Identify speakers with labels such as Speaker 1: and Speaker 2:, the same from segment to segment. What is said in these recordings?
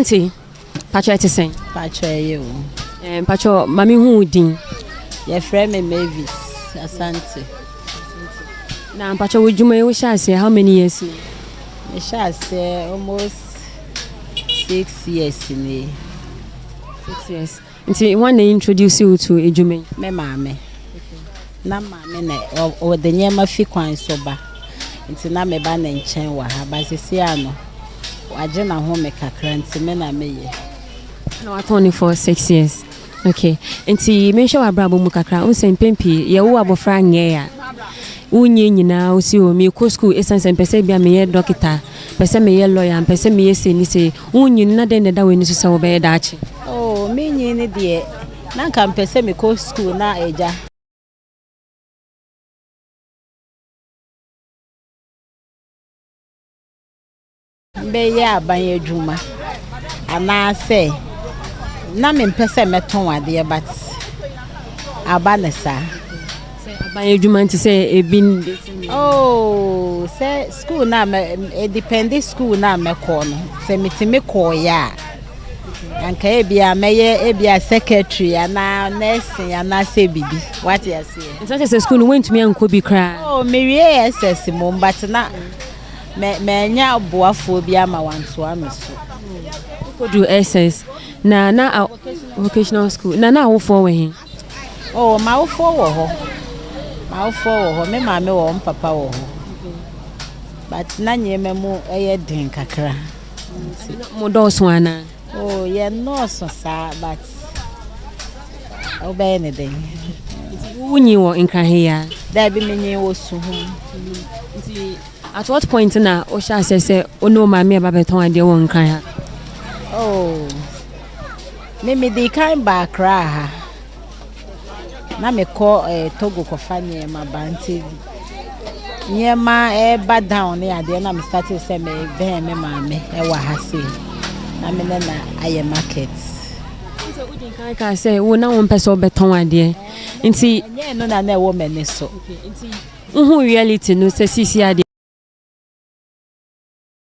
Speaker 1: Auntie, Patriotic saying.
Speaker 2: Patriotic.
Speaker 1: Patro, Mammy who ding.
Speaker 2: Your friend Mavis, Asante.
Speaker 1: Now, Patro, would you may wish I say how many years?
Speaker 2: I shall say almost 6 years in a
Speaker 1: 6 years. Until one day introduce you to a Jume.
Speaker 2: Me mammy. Na mammy, or the Yama Fiquine soba. Until na me ban and chenwa, by Siciano. I don't home make a cranty men I may.
Speaker 1: No, I only for 6 years. Okay. Until me show a brabo mukakra, usen pempi, ya uwa frank ya. Unye nyina osi o me ko school essence pese bia me ye doctor pese me ye lawyer pese me ye se ni se unye na den da we ni so se wo be da achi
Speaker 2: oh me nyi ni de na nka pese me ko school na eja be ye aban adwuma ana se na me pese me ton ade but abanesa
Speaker 1: by Jumanti say a bin.
Speaker 2: Oh, say school na me dependent school na me corner. Say me call ya. And ka ebia meye ebia secretary na nursing na say bibi. What you say?
Speaker 1: It's not a school went to me and could be cry.
Speaker 2: Oh, me SS mom but na me nya boafo bia ma wanto ameso.
Speaker 1: Could do SS. Na vocational school. Na wo for we.
Speaker 2: Oh, ma wo for wo ho. I'll follow me, mammy, or papa. But none ye memo a drink a cra.
Speaker 1: Modoswana.
Speaker 2: Oh, yeah, no, so sad, but obey anything.
Speaker 1: When you were in Kahia,
Speaker 2: there be many was soon.
Speaker 1: At what point now, Osha says, oh no, mammy, Babaton, and your own Kaya.
Speaker 2: Oh, maybe they can't back cry. Na me call Togo kofanye ma banti nyema bad down ya de na me start say me ben me mame e wa hase na me na aye market
Speaker 1: so udin kan say wo na won pese obeton ade nti
Speaker 2: nye no na wo mene so
Speaker 1: nti uhu reality no say sisi ade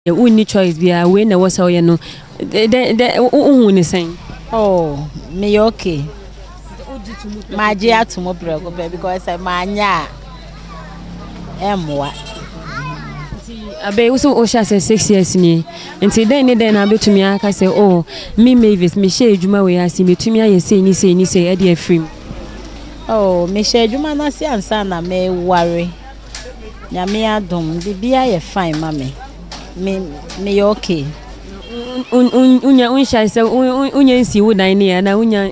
Speaker 1: e uni choice bia we na wo say ye no uhu ni sen
Speaker 2: oh me okay Maji atumo brego because I manya emwa
Speaker 1: abe uso Osha say 6 years ni nti den na betumi aka say oh me Mavis me share adwuma we asi metumi aye say ni say e de afrim
Speaker 2: oh me share adwuma na si ansa na me ware nyame adom bibia ye fine mame me okay
Speaker 1: unya say unya nsi wo dan ne na unya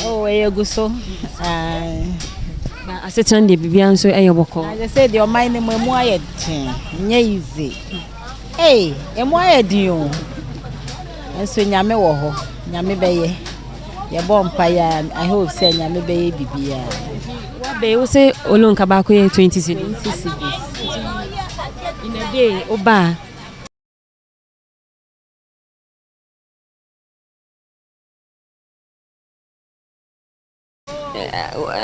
Speaker 2: oh eguso
Speaker 1: na asetan de bibia nso eyeboko
Speaker 2: I said your mind mu aye tin nya easy hey emu aye din o enso nyame wo ho nyame beye ye bompa ya I hope say nyame beye bibia
Speaker 1: wa be wo say olonka ba ko ye 20 cities in a day oba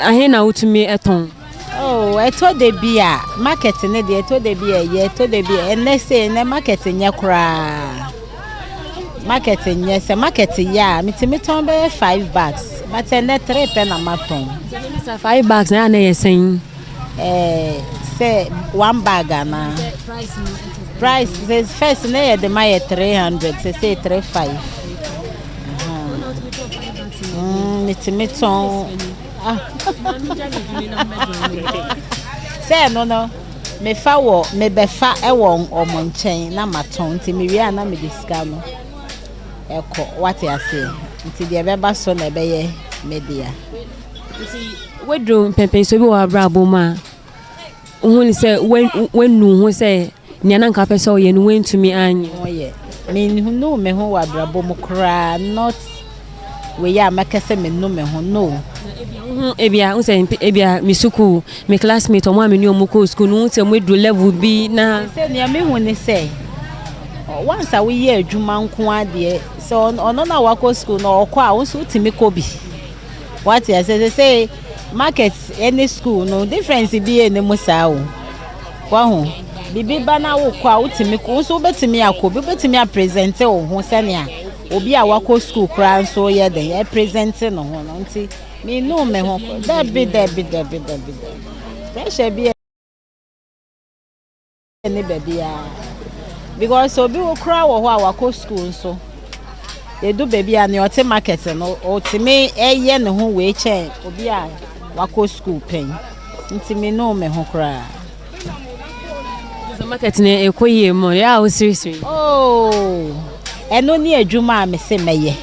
Speaker 1: ahena utumi eton
Speaker 2: oh eto de bia market ne de eto de bia ye eto de bia ene say ne market nya kura market nya se market ya mitimi ton be 5 bags but ene 3 pe na maton
Speaker 1: 5 bags na na yesen
Speaker 2: say 1 bag na price says first ne de my 300 say 35 mitimi ton say no me fa wo me be fa e wo omonchen na maton nti me wi ana me disika no eko what you say nti de be ba so na be ye media
Speaker 1: nti wedro pempen so bi wa brabo ma ohun say when nu ho say nya na nka pese o ye no wentumi anye
Speaker 2: o ye me no me ho wa brabo mo kra not we ya makase me no me ho no
Speaker 1: ebia unse ebia misuku me classmate omo ameni omuko school no unse mo do level bi na
Speaker 2: say ne me hu ne say once a we ye adwuma nko ade so ono na wako school no okọ a unse utimi ko bi what you say market any school no difference bi ene musa o kwa hu bibi ba na wo kwa utimi ko unse obetimi akọ bi betimi a present o hu se ne a obi a wako school kra nso ye den e present no ho no nti me no me ho that be pressure be any baby because obi wo kra wo ho a wako school nso they do baby and your market no o ti me eye ne ho we chen obi a wako school pen nti me no me ho kra
Speaker 1: the market ne ekoye mo ya o seriously
Speaker 2: oh eno ni adwuma me se meye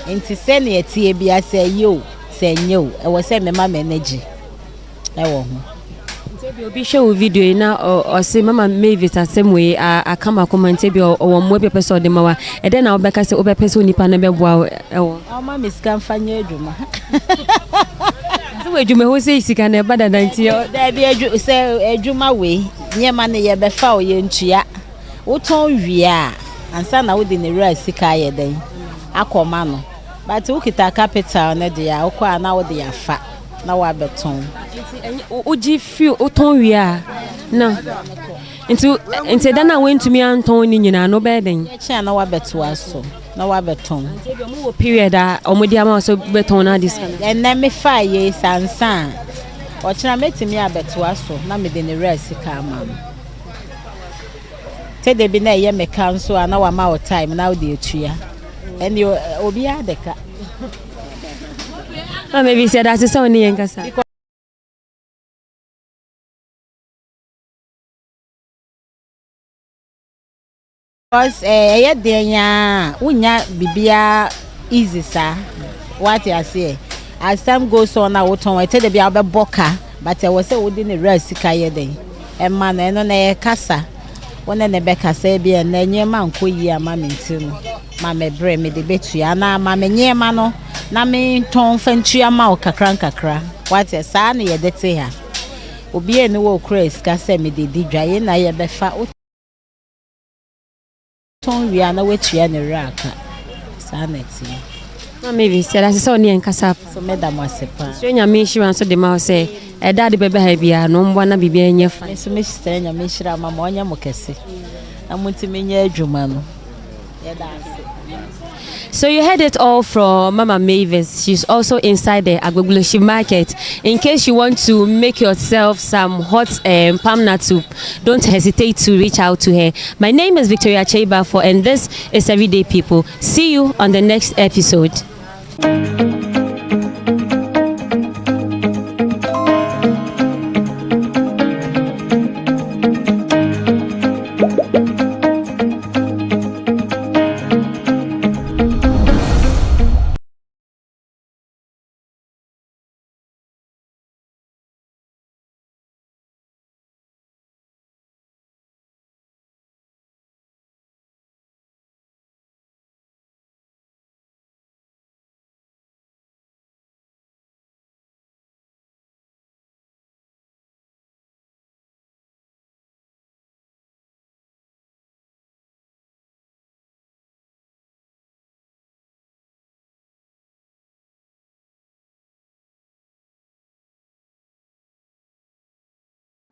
Speaker 2: nti se ne etie bia se yo se nyo e wo se me ma manage e wo ho
Speaker 1: nti obi show video na o se mama Mavis asemwe a kama comment bi o mo be person de mawa e den na obeka se obe person nipa na be boa e wo
Speaker 2: o ma miskan fanya adwuma
Speaker 1: so adwuma ho se sika na bada nanti
Speaker 2: da bi se adwuma we nyema ne ye be fa o ye ntua wo ton wi a ansa na wo de ne ra sika ye den akoma no but wo kita capital na de ya wo kwa na wo de ya fa na wa beton
Speaker 1: oji fi o ton wi a na nti da na went to me anton ni nyina no be den
Speaker 2: e chia na wa beto aso na wa beton
Speaker 1: nti be mo period a omodi ama so beton na this
Speaker 2: and na me fa ye sansan o kira metimi abeto aso na me de ne ra sika ama te de bi na ye me kan so na wa ma o time na o de etua and you obi adeka
Speaker 1: maybe say that is so ni enkasa
Speaker 2: because ye de nya unya bibia easy sa what you say as time goes on na wo ton e te de bia be boka but e wo say wo de ne ra sika ye den e ma na no na ye kasa wona ne be kasa bia na nyema nkoyi ama menti no ma me bre me de betua na ma me nyema no na me ton fantua ma o kakra what you say na ye de te ha obi eni wo kra sika se me de di dwaye na ye be fa ton wi ana wetua ne raka saneti
Speaker 1: na maybe say that is so ni enkasa
Speaker 2: so madam asepa
Speaker 1: so nya me shira so de ma say e dad bebe ha bia no mbo na bibia nya fa
Speaker 2: so me shira nya me shira mama onya mo kese na muti me nya adwuma no ye da.
Speaker 1: So you heard it all from Mama Mavis. She's also inside the Agbegbuloshi market. In case you want to make yourself some hot palm nut soup, don't hesitate to reach out to her. My name is Victoria Chebafo, and this is Everyday People. See you on the next episode.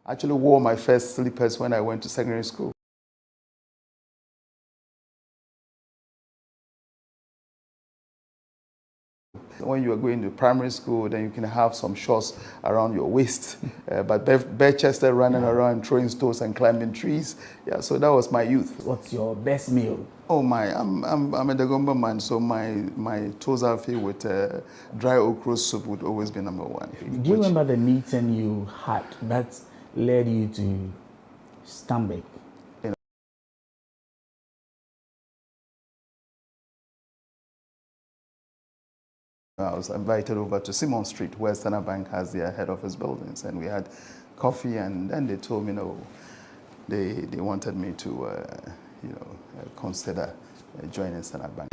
Speaker 3: I actually wore my first slippers when I went to secondary school. When you are going to primary school, then you can have some shorts around your waist. But bare-chested running around, throwing stones and climbing trees. Yeah, so that was my youth.
Speaker 4: What's your best meal?
Speaker 3: Oh my, I'm a Dagomba man, so my toes are filled with dry okra soup would always be number one.
Speaker 4: Do you remember the meeting you had that led you to Stambek?
Speaker 3: I was invited over to Simon Street, where Standard Bank has their head office buildings, and we had coffee, and then they told me, no, they wanted me to, consider joining Standard Bank.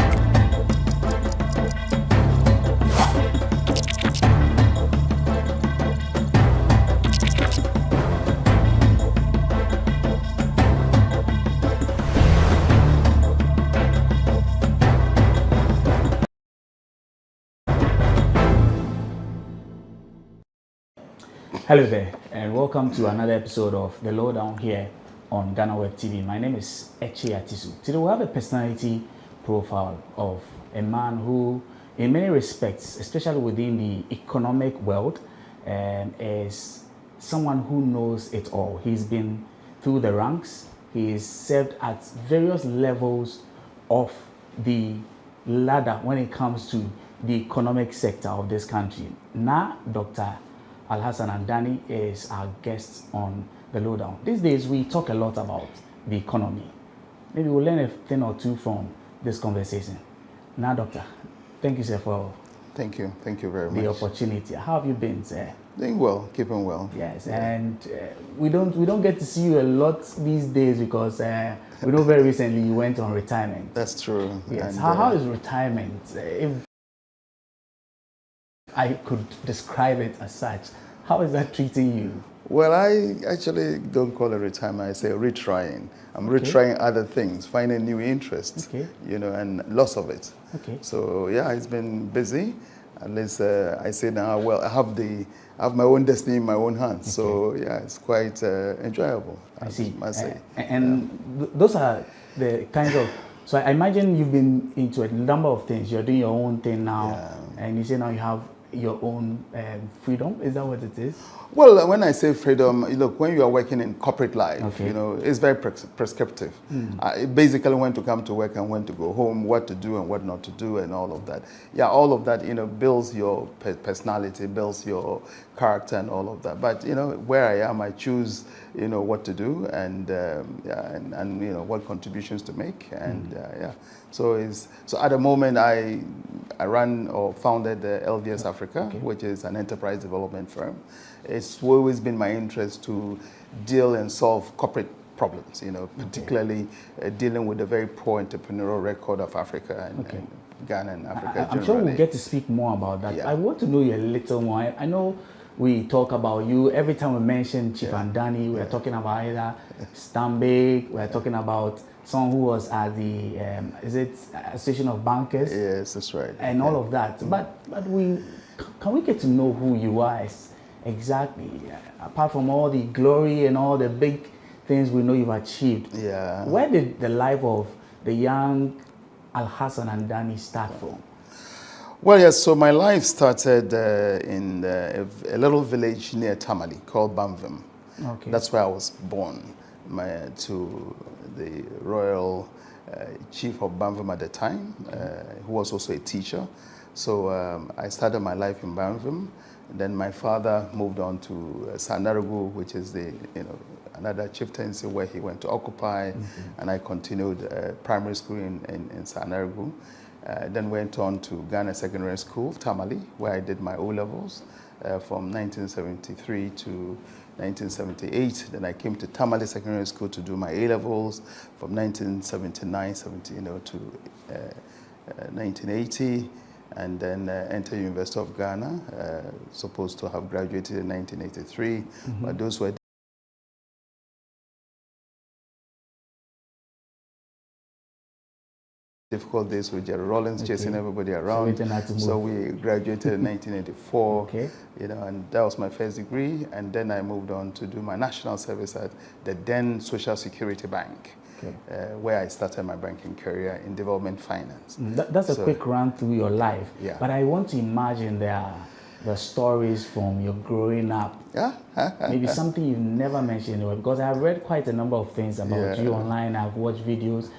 Speaker 4: Hello there, and welcome to another episode of The Lowdown here on GhanaWeb TV. My name is Eche Atisu. Today we have a personality profile of a man who, in many respects, especially within the economic world, is someone who knows it all. He's been through the ranks. He's served at various levels of the ladder when it comes to the economic sector of this country. Now, Dr. Alhassan Andani is our guest on The Lowdown. These days, we talk a lot about the economy. Maybe we'll learn a thing or two from this conversation. Now, Doctor, thank you, sir, for
Speaker 3: Thank you very much.
Speaker 4: The opportunity. How have you been, sir?
Speaker 3: Doing well, keeping well.
Speaker 4: Yes, and we don't get to see you a lot these days because we know very recently you went on retirement.
Speaker 3: That's true.
Speaker 4: Yes.
Speaker 3: And,
Speaker 4: how is retirement? If I could describe it as such, how is that treating you?
Speaker 3: Well, I actually don't call it retirement. I say retrying. I'm retrying other things, finding new interests, you know, and lots of it. So yeah, it's been busy. At least I say now, well, I have my own destiny in my own hands. So yeah, it's quite enjoyable.
Speaker 4: I see.
Speaker 3: Must say.
Speaker 4: And those are the kinds of. So I imagine you've been into a number of things. You're doing your own thing now, and you say now you have your own freedom. Is that what it is?
Speaker 3: Well, when I say freedom, look, when you are working in corporate life, you know, it's very prescriptive. Basically, when to come to work and when to go home, what to do and what not to do, and all of that. Yeah, all of that, you know, builds your personality, builds your character, and all of that. But you know, where I am, I choose, you know, what to do, and and you know what contributions to make, and yeah. So at the moment, I run or founded LVS Africa, which is an enterprise development firm. It's always been my interest to deal and solve corporate problems, you know, particularly dealing with the very poor entrepreneurial record of Africa and Ghana and Africa
Speaker 4: I'm sure we'll get to speak more about that. I want to know you a little more. I know we talk about you every time we mention Chief Andani. We're talking about either Stanbic. We're talking about someone who was at the is it Association of Bankers?
Speaker 3: Yes, that's right.
Speaker 4: And all of that. But can we get to know who you are exactly? Apart from all the glory and all the big things we know you've achieved.
Speaker 3: Yeah.
Speaker 4: Where did the life of the young Alhassan Andani start from?
Speaker 3: Well, yes, so my life started in a little village near Tamale called Bamvim. That's where I was born, to the royal chief of Bamvim at the time, who was also a teacher. So I started my life in Bamvim. Then my father moved on to Sanaragu, which is the, you know, another chieftaincy where he went to occupy, and I continued primary school in Sanaragu. Then went on to Ghana Secondary School, Tamale, where I did my O-levels from 1973 to 1978. Then I came to Tamale Secondary School to do my A-levels from 1979 to 1980. And then entered University of Ghana, supposed to have graduated in 1983, but those were difficult days with Jerry Rollins chasing everybody around. So we graduated in 1984, you know, and that was my first degree. And then I moved on to do my national service at the then Social Security Bank. Where I started my banking career in development finance.
Speaker 4: That's a quick run through your life. But I want to imagine there are the stories from your growing up. Maybe something you never mentioned, because I've read quite a number of things about you online. I've watched videos,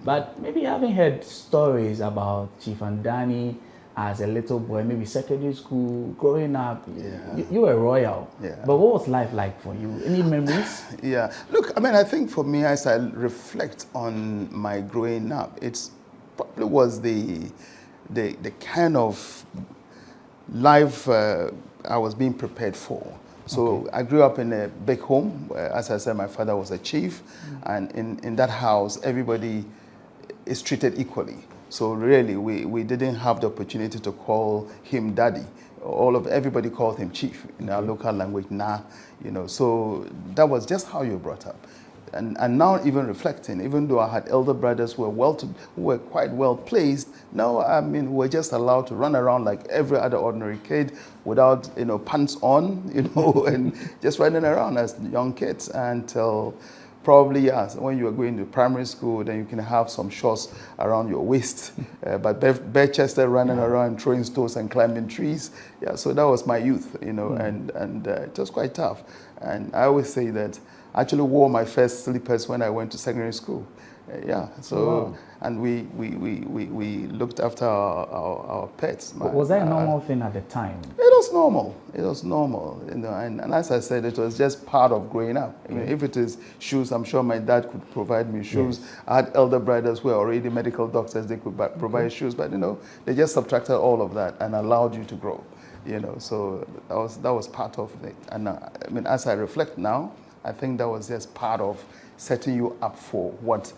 Speaker 4: but maybe I haven't heard stories about Chief Andani as a little boy, maybe secondary school, growing up. You were royal. But what was life like for you? Any memories?
Speaker 3: Look, I mean, I think for me, as I reflect on my growing up, it's probably was the kind of life I was being prepared for. So I grew up in a big home. As I said, my father was a chief, and in that house, everybody is treated equally. So really, we didn't have the opportunity to call him daddy. Everybody called him chief in our local language, nah, you know. So that was just how you were brought up. And now even reflecting, even though I had elder brothers who were quite well placed, now I mean we're just allowed to run around like every other ordinary kid without, you know, pants on, you know, and just running around as young kids until probably, yes, when you are going to primary school, then you can have some shorts around your waist, but bare-chested running around, throwing stones and climbing trees. Yeah, so that was my youth, you know, and it was quite tough. And I always say that I actually wore my first slippers when I went to secondary school. Yeah, so, and we looked after our pets.
Speaker 4: Was that a normal thing at the time?
Speaker 3: It was normal. It was normal, you know, and as I said, it was just part of growing up. I mean, if it is shoes, I'm sure my dad could provide me shoes. Yes. I had elder brothers who were already medical doctors, they could provide shoes, but you know, they just subtracted all of that and allowed you to grow, you know, so that was part of it. And I mean, as I reflect now, I think that was just part of setting you up for what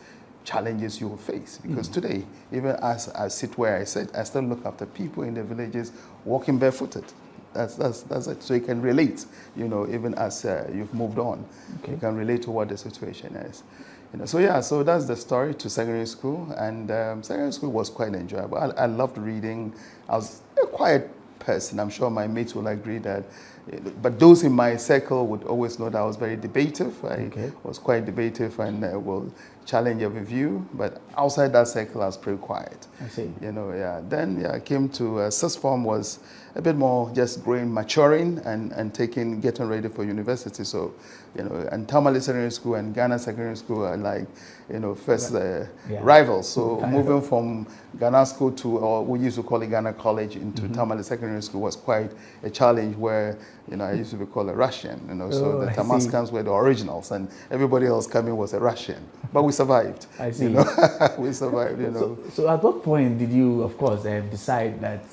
Speaker 3: challenges you will face. Because today, even as I sit where I sit, I still look after people in the villages walking barefooted. That's it. So you can relate, you know, even as you've moved on. Okay. You can relate to what the situation is. You know, so yeah, so that's the story to secondary school. And secondary school was quite enjoyable. I loved reading. I was a quiet person. I'm sure my mates will agree that. But those in my circle would always know that I was very debative. I was quite debative and will challenge every view. But outside that circle, I was pretty quiet.
Speaker 4: I see.
Speaker 3: You know, yeah. Then I came to sixth form, was a bit more just growing, maturing, and getting ready for university. So, you know, and Tamale Secondary School and Ghana Secondary School are like, you know, first rivals. So moving from Ghana School to, or we used to call it Ghana College, into Tamale Secondary School was quite a challenge where, you know, I used to be called a Russian, you know, so the Tamaskans were the originals and everybody else coming was a Russian. But we survived.
Speaker 4: I see.
Speaker 3: You know? We survived, you know.
Speaker 4: So at what point did you, of course, decide that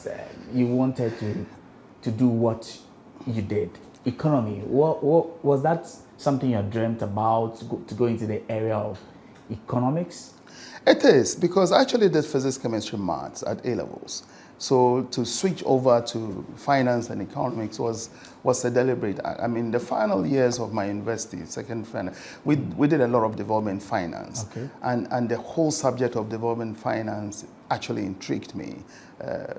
Speaker 4: you wanted to do what you did? Economy, what was that something you dreamt about, to go into the area of economics? It
Speaker 3: is, because I actually did physics, chemistry, maths at A-levels. So to switch over to finance and economics was a deliberate act. I mean, the final years of my university, second final, we did a lot of development finance. Okay. And the whole subject of development finance actually intrigued me.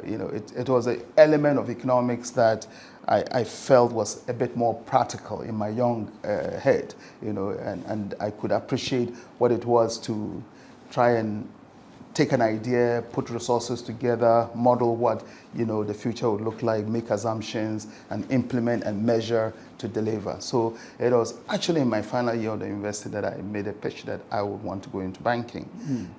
Speaker 3: You know, it was an element of economics that I felt was a bit more practical in my young head, you know, and I could appreciate what it was to try and take an idea, put resources together, model what, you know, the future would look like, make assumptions, and implement and measure to deliver. So it was actually in my final year of the university that I made a pitch that I would want to go into banking.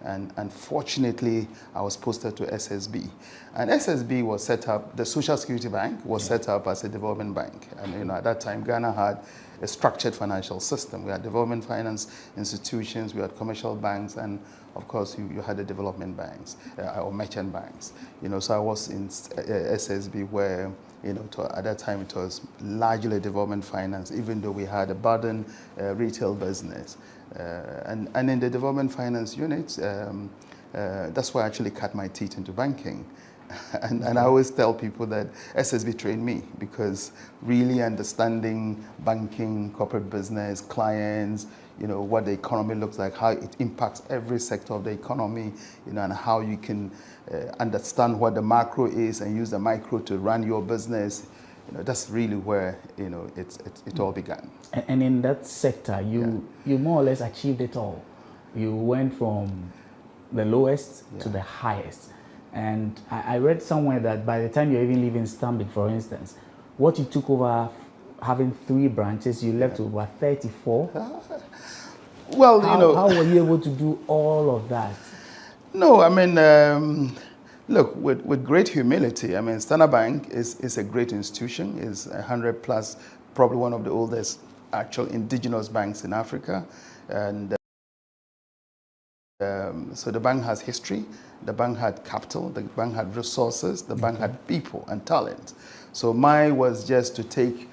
Speaker 3: And fortunately, I was posted to SSB. And SSB was set up, the Social Security Bank was set up as a development bank. And you know, at that time, Ghana had a structured financial system. We had development finance institutions, we had commercial banks, and of course, you had the development banks or merchant banks. You know, so I was in SSB where, you know, at that time it was largely development finance, even though we had a burden retail business. And in the development finance unit, that's where I actually cut my teeth into banking. And I always tell people that SSB trained me, because really understanding banking, corporate business, clients, you know, what the economy looks like, how it impacts every sector of the economy, you know, and how you can understand what the macro is and use the micro to run your business. You know, that's really where, you know, it all began.
Speaker 4: And in that sector, you more or less achieved it all. You went from the lowest to the highest. And I read somewhere that by the time you're even leaving Stanbic, for instance, what you took over having 3 branches, you left with about 34.
Speaker 3: Well, you know,
Speaker 4: how were you able to do all of that?
Speaker 3: No, I mean, look, with great humility. I mean, Standard Bank is a great institution. It's 100 plus, probably one of the oldest actual indigenous banks in Africa, and so the bank has history, the bank had capital, the bank had resources, the bank had people and talent. So mine was just to take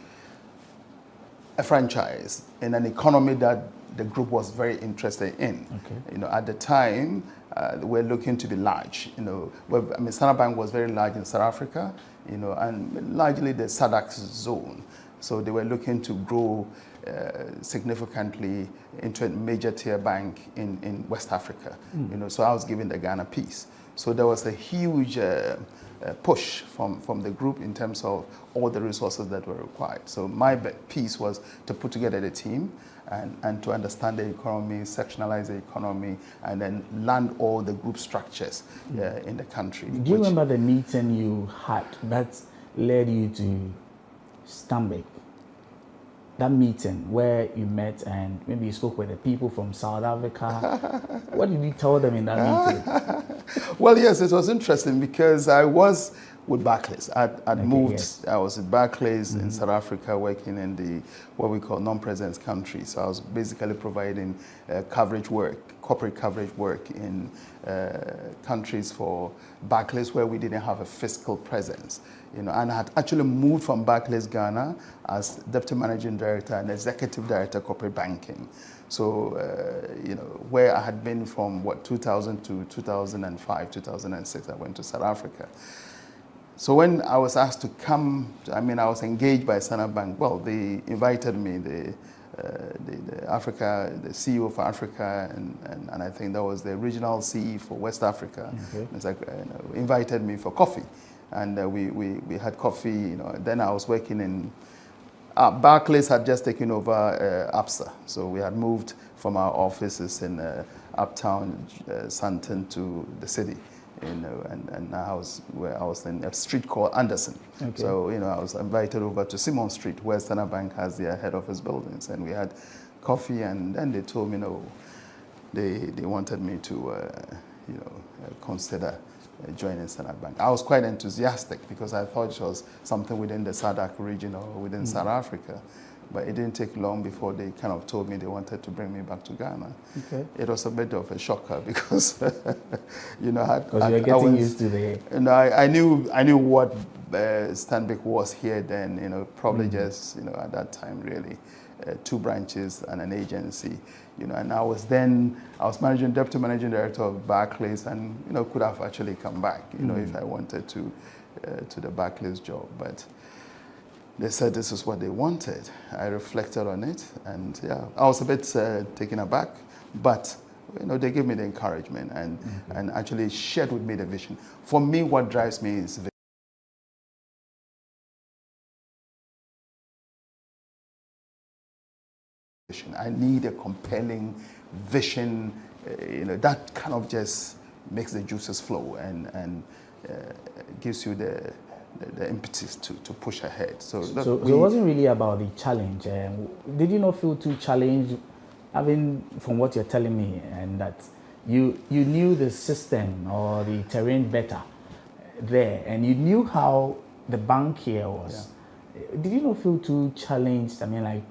Speaker 3: a franchise in an economy that the group was very interested in. You know, at the time, we're looking to be large. You know, I mean, Standard Bank was very large in South Africa, you know, and largely the SADC zone. So they were looking to grow significantly into a major tier bank in West Africa. You know, so I was given the Ghana piece. So there was a huge push from the group in terms of all the resources that were required. So my piece was to put together the team and to understand the economy, sectionalize the economy, and then land all the group structures in the country.
Speaker 4: Do you remember the meeting you had that led you to Stanbic? That meeting where you met and maybe you spoke with the people from South Africa. What did you tell them in that meeting?
Speaker 3: Well, yes, it was interesting because I was with Barclays. I'd moved,
Speaker 4: yes.
Speaker 3: I was at Barclays in South Africa working in the, what we call non-presence countries. So I was basically providing coverage work, corporate coverage work in countries for Barclays where we didn't have a fiscal presence. You know, and I had actually moved from Barclays, Ghana as Deputy Managing Director and Executive Director Corporate Banking. So, you know, where I had been from, 2000 to 2005, 2006, I went to South Africa. So when I was asked to come, I mean, I was engaged by Standard Bank. Well, they invited me, the CEO for Africa, and I think that was the regional CE for West Africa.
Speaker 4: Okay.
Speaker 3: It's like, invited me for coffee. And we had coffee, you know. Then I was working in, Barclays had just taken over APSA. So we had moved from our offices in uptown Sandton to the city, you know, and I was in a street called Anderson. Okay. So, you know, I was invited over to Simon Street, where Standard Bank has their head office buildings. And we had coffee, and then they told me, no, they wanted me to, you know, consider joining Standard Bank. I was quite enthusiastic because I thought it was something within the SADC region or within South Africa. But it didn't take long before they kind of told me they wanted to bring me back to Ghana. Okay. It was a bit of a shocker because, you know,
Speaker 4: because you were getting used to the...
Speaker 3: You know, I knew what Stanbic was here then, you know, probably just, you know, at that time really, 2 branches and an agency. You know, and I was Deputy Managing Director of Barclays, and, you know, could have actually come back, you know, if I wanted to the Barclays job. But they said this is what they wanted. I reflected on it, and yeah, I was a bit taken aback, but, you know, they gave me the encouragement and actually shared with me the vision. For me, what drives me is vision. I need a compelling vision, you know, that kind of just makes the juices flow and gives you the impetus to push ahead. So
Speaker 4: it wasn't really about the challenge. Did you not feel too challenged, from what you're telling me, and that you knew the system or the terrain better there, and you knew how the bank here was? Yeah. Did you not feel too challenged? I mean, like,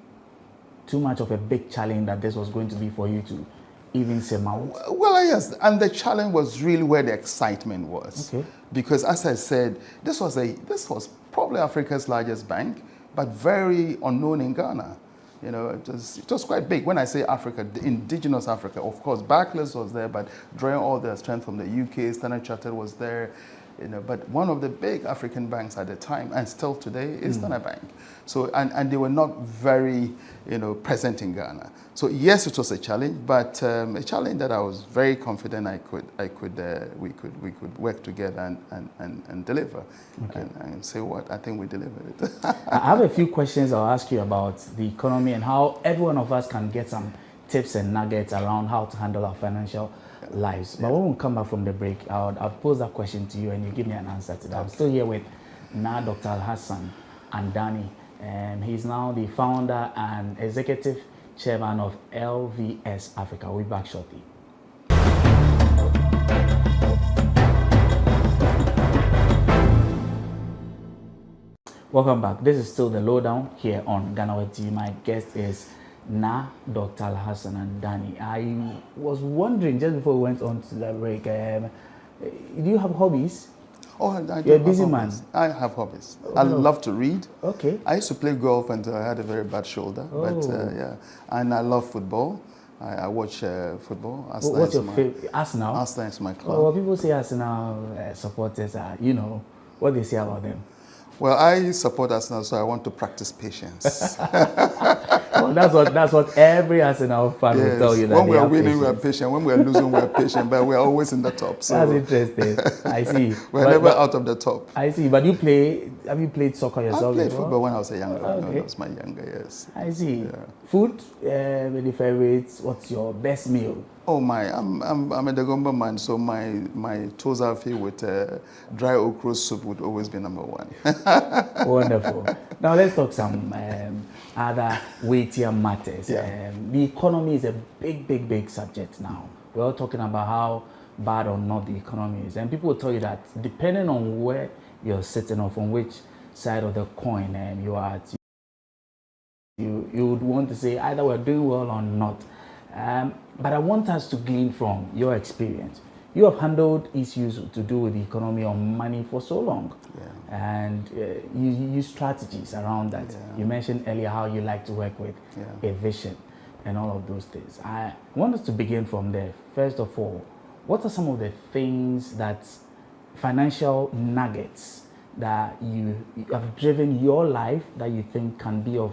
Speaker 4: too much of a big challenge that this was going to be for you to even surmount?
Speaker 3: Well, yes, and the challenge was really where the excitement was. Okay. Because as I said, this was probably Africa's largest bank, but very unknown in Ghana. You know, it was quite big. When I say Africa, the indigenous Africa, of course, Barclays was there, but drawing all their strength from the UK, Standard Chartered was there. You know, but one of the big African banks at the time, and still today, is Standard Bank. So, and they were not very, you know, present in Ghana. So yes, it was a challenge, but a challenge that I was very confident we could work together and deliver. Okay. And say what, I think we delivered it.
Speaker 4: I have a few questions I'll ask you about the economy and how every one of us can get some tips and nuggets around how to handle our financial lives. But when we come back from the break, I'll pose that question to you and you give me an answer to that. Okay. I'm still here with Dr. Hassan Ayariga, and he's now the founder and executive chairman of LVS Africa. We'll be back shortly. Welcome back. This is still the lowdown here on GhanaWeb TV. My guest is Dr. Hassan Ayariga. I was wondering, just before we went on to the break, do you have hobbies?
Speaker 3: Oh,
Speaker 4: You're a busy man.
Speaker 3: I have hobbies. I love to read.
Speaker 4: Okay.
Speaker 3: I used to play golf until I had a very bad shoulder. Oh. But yeah, and I love football. I watch football.
Speaker 4: What's your favorite? Arsenal?
Speaker 3: Arsenal is my club.
Speaker 4: Well, people say Arsenal supporters are, you know, what they say about them.
Speaker 3: Well, I support Arsenal, so I want to practice patience.
Speaker 4: Well, that's what every Arsenal fan will tell you. That
Speaker 3: when we are winning,
Speaker 4: patience.
Speaker 3: we are patient. When we are losing, we are patient. But we are always in the top. So
Speaker 4: that's interesting. I see.
Speaker 3: We're never out of the top.
Speaker 4: I see. But have you played soccer yourself?
Speaker 3: I played football when I was a younger.
Speaker 4: Okay.
Speaker 3: When I was my younger, yes.
Speaker 4: I see.
Speaker 3: Yeah.
Speaker 4: Food, any favorites? What's your best meal?
Speaker 3: Oh my! I'm a Dagomba man, so my toes are filled with dry okra soup would always be number one.
Speaker 4: Wonderful. Now let's talk some other weightier matters.
Speaker 3: Yeah.
Speaker 4: The economy is a big subject now. We're all talking about how bad or not the economy is, and people will tell you that depending on where you're sitting or from which side of the coin you are at, you would want to say either we're doing well or not. But I want us to glean from your experience. You have handled issues to do with the economy or money for so long, and you use strategies around that. You mentioned earlier how you like to work with a vision and all of those things. I want us to begin from there. First of all, what are some of the things that financial nuggets that you have driven your life that you think can be of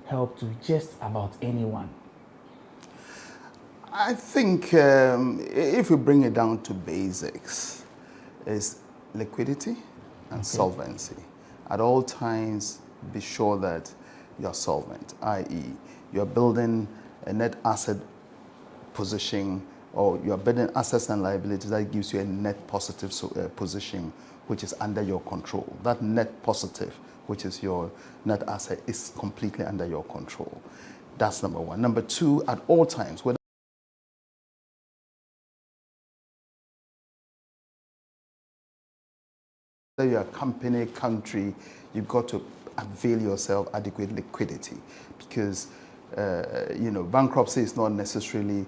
Speaker 4: help to just about anyone?
Speaker 3: I think if we bring it down to basics, is liquidity and solvency. At all times, be sure that you're solvent, i.e., you're building a net asset position, or you're building assets and liabilities that gives you a net positive position, which is under your control. That net positive, which is your net asset, is completely under your control. That's number one. Number two, at all times, whether you're a company, country, you've got to avail yourself adequate liquidity, because bankruptcy is not necessarily,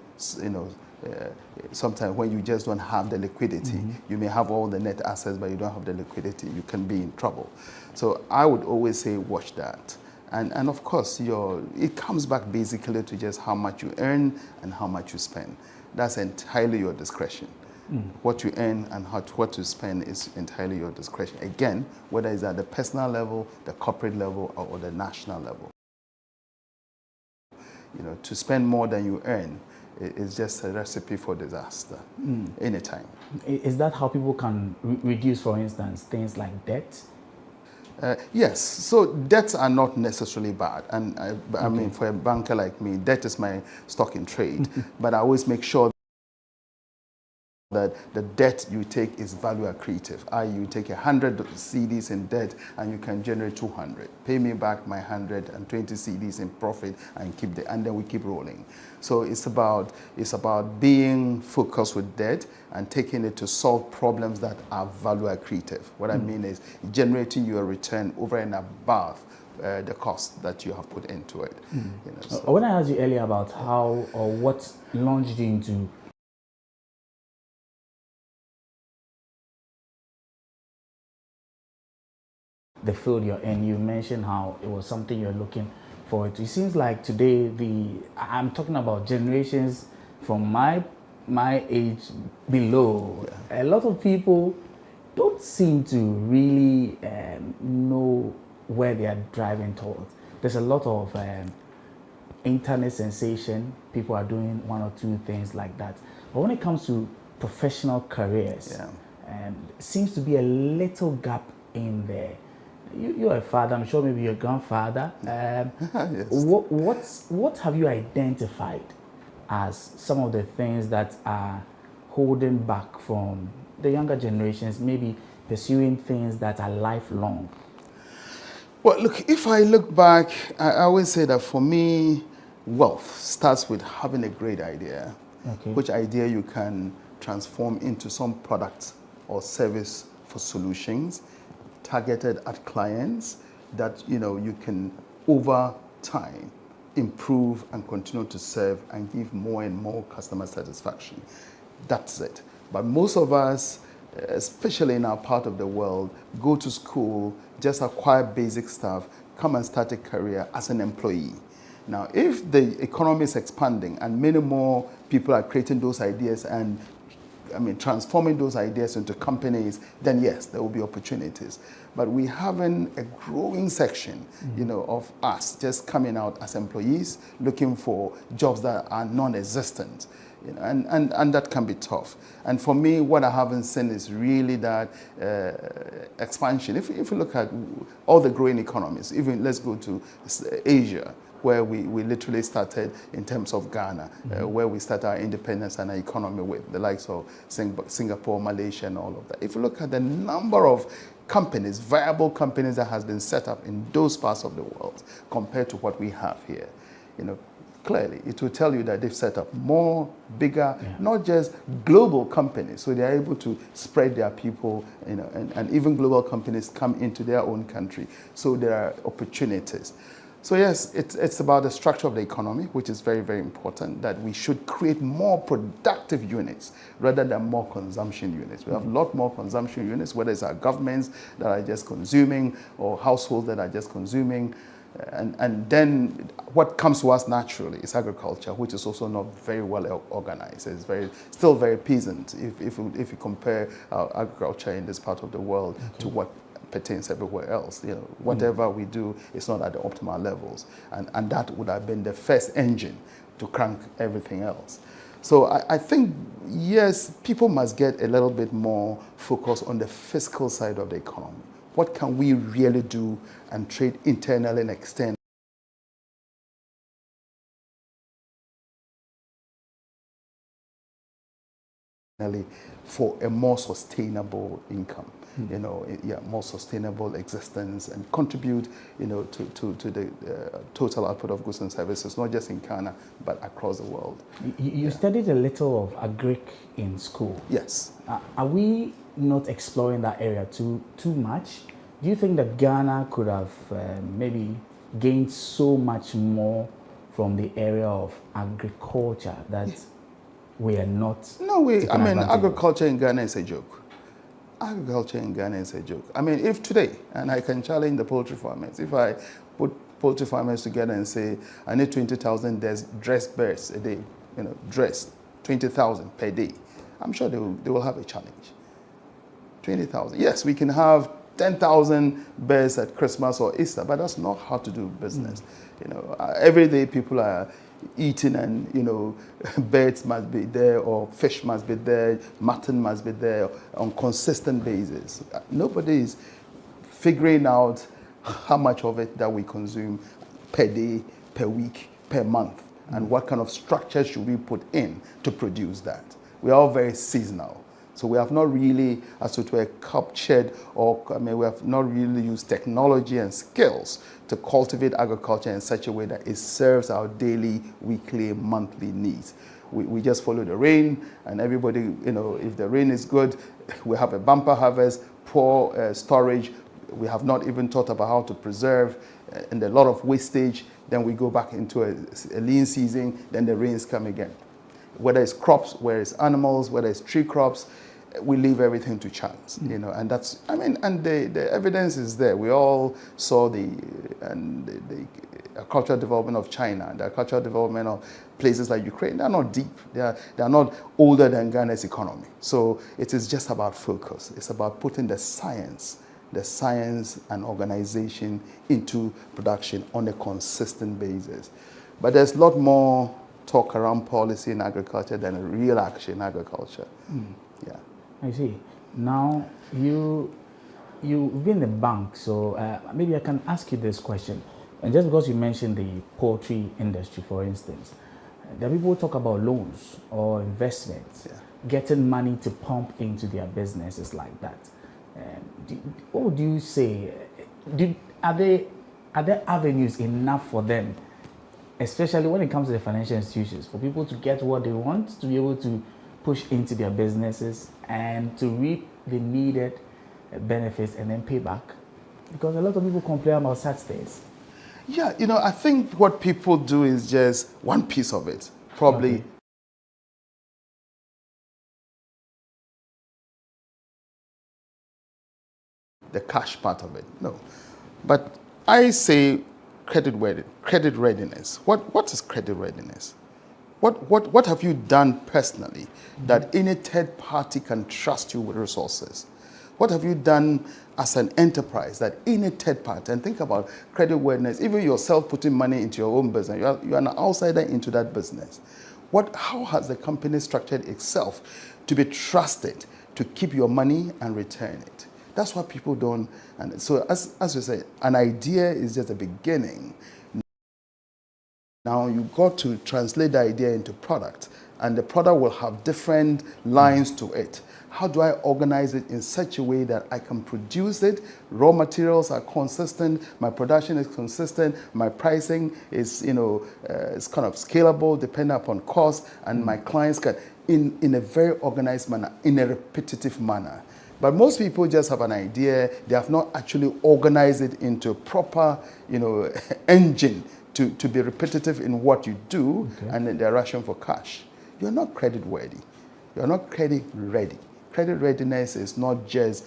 Speaker 3: sometimes when you just don't have the liquidity, you may have all the net assets, but you don't have the liquidity, you can be in trouble. So I would always say watch that. And of course, it comes back basically to just how much you earn and how much you spend. That's entirely your discretion. What you earn and what you spend is entirely your discretion. Again, whether it's at the personal level, the corporate level, or the national level. To spend more than you earn is just a recipe for disaster anytime.
Speaker 4: Is that how people can reduce, for instance, things like debt?
Speaker 3: Yes, so debts are not necessarily bad. And I mean, for a banker like me, debt is my stock in trade. But I always make sure that the debt you take is value accretive. You take 100 CDs in debt and you can generate 200. Pay me back my 120 CDs in profit and and then we keep rolling. So it's about being focused with debt and taking it to solve problems that are value accretive. What I mean is generating your return over and above the cost that you have put into it.
Speaker 4: When I asked you earlier about how or what launched you into the field you're in, you mentioned how it was something you're looking forward to. It seems like today, I'm talking about generations from my age below. A lot of people don't seem to really know where they are driving towards. There's a lot of internet sensation. People are doing one or two things like that. But when it comes to professional careers, seems to be a little gap in there. You're a father, I'm sure maybe your grandfather.
Speaker 3: Yes.
Speaker 4: What have you identified as some of the things that are holding back from the younger generations, maybe pursuing things that are lifelong?
Speaker 3: Well, look, if I look back, I always say that for me, wealth starts with having a great idea, which idea you can transform into some product or service for solutions targeted at clients that you can over time improve and continue to serve and give more and more customer satisfaction. That's it. But most of us, especially in our part of the world, go to school, just acquire basic stuff, come and start a career as an employee. Now, if the economy is expanding and many more people are creating those ideas and transforming those ideas into companies, then yes, there will be opportunities. But we haven't a growing section, of us just coming out as employees, looking for jobs that are non-existent. And that can be tough. And for me, what I haven't seen is really that expansion. If you look at all the growing economies, even let's go to Asia, where we literally started in terms of Ghana, where we started our independence and our economy with the likes of Singapore, Malaysia, and all of that. If you look at the number of companies, viable companies that has been set up in those parts of the world compared to what we have here, clearly it will tell you that they've set up more, bigger, not just global companies, so they're able to spread their people, and even global companies come into their own country, so there are opportunities. So yes, it's about the structure of the economy, which is very, very important, that we should create more productive units rather than more consumption units. We have a lot more consumption units, whether it's our governments that are just consuming or households that are just consuming. And then what comes to us naturally is agriculture, which is also not very well organized. It's still very peasant if you compare agriculture in this part of the world to what pertains everywhere else. Whatever we do is not at the optimal levels, and that would have been the first engine to crank everything else. So I think, yes, people must get a little bit more focus on the fiscal side of the economy. What can we really do and trade internally and externally for a more sustainable income, more sustainable existence, and contribute, to the total output of goods and services, not just in Ghana, but across the world.
Speaker 4: You studied a little of agric in school.
Speaker 3: Yes.
Speaker 4: Are we not exploring that area too much? Do you think that Ghana could have maybe gained so much more from the area of agriculture that we are not?
Speaker 3: No, agriculture in Ghana is a joke. Agriculture in Ghana is a joke. If today, and I can challenge the poultry farmers, if I put poultry farmers together and say, I need 20,000 dressed birds a day, dressed, 20,000 per day, I'm sure they will have a challenge. 20,000. Yes, we can have 10,000 birds at Christmas or Easter, but that's not how to do business. Every day people are eating, and birds must be there, or fish must be there, mutton must be there on consistent basis. Nobody is figuring out how much of it that we consume per day, per week, per month, and what kind of structure should we put in to produce that. We are all very seasonal. So we have not really, as it were, captured, or we have not really used technology and skills to cultivate agriculture in such a way that it serves our daily, weekly, monthly needs. We just follow the rain, and everybody, if the rain is good, we have a bumper harvest, poor storage. We have not even thought about how to preserve, and a lot of wastage. Then we go back into a lean season, then the rains come again. Whether it's crops, whether it's animals, whether it's tree crops, we leave everything to chance, and that's, and the evidence is there. We all saw the cultural development of China, the cultural development of places like Ukraine. They're not deep. They are not older than Ghana's economy. So it is just about focus. It's about putting the science and organization into production on a consistent basis. But there's a lot more talk around policy in agriculture than a real action in agriculture. Yeah.
Speaker 4: I see. Now, you've been in the bank, so maybe I can ask you this question. And just because you mentioned the poultry industry, for instance, there are people who talk about loans or investments, getting money to pump into their businesses like that. What would you say? Are there avenues enough for them, especially when it comes to the financial institutions, for people to get what they want, to be able to push into their businesses and to reap the needed benefits and then pay back? Because a lot of people complain about such things.
Speaker 3: Yeah, I think what people do is just one piece of it. Probably the cash part of it. No. But I say credit readiness. What is credit readiness? What have you done personally that any third party can trust you with resources? What have you done as an enterprise that any third party, and think about creditworthiness, even yourself putting money into your own business, you are an outsider into that business. How has the company structured itself to be trusted to keep your money and return it? That's what people don't. And so as we say, an idea is just a beginning. Now you've got to translate the idea into product, and the product will have different lines to it. How do I organize it in such a way that I can produce it? Raw materials are consistent, my production is consistent, my pricing is, it's kind of scalable, depending upon cost, and my clients can, in a very organized manner, in a repetitive manner. But most people just have an idea, they have not actually organized it into a proper, engine to be repetitive in what you do, and then they're rushing for cash. You're not credit worthy. You're not credit ready. Credit readiness is not just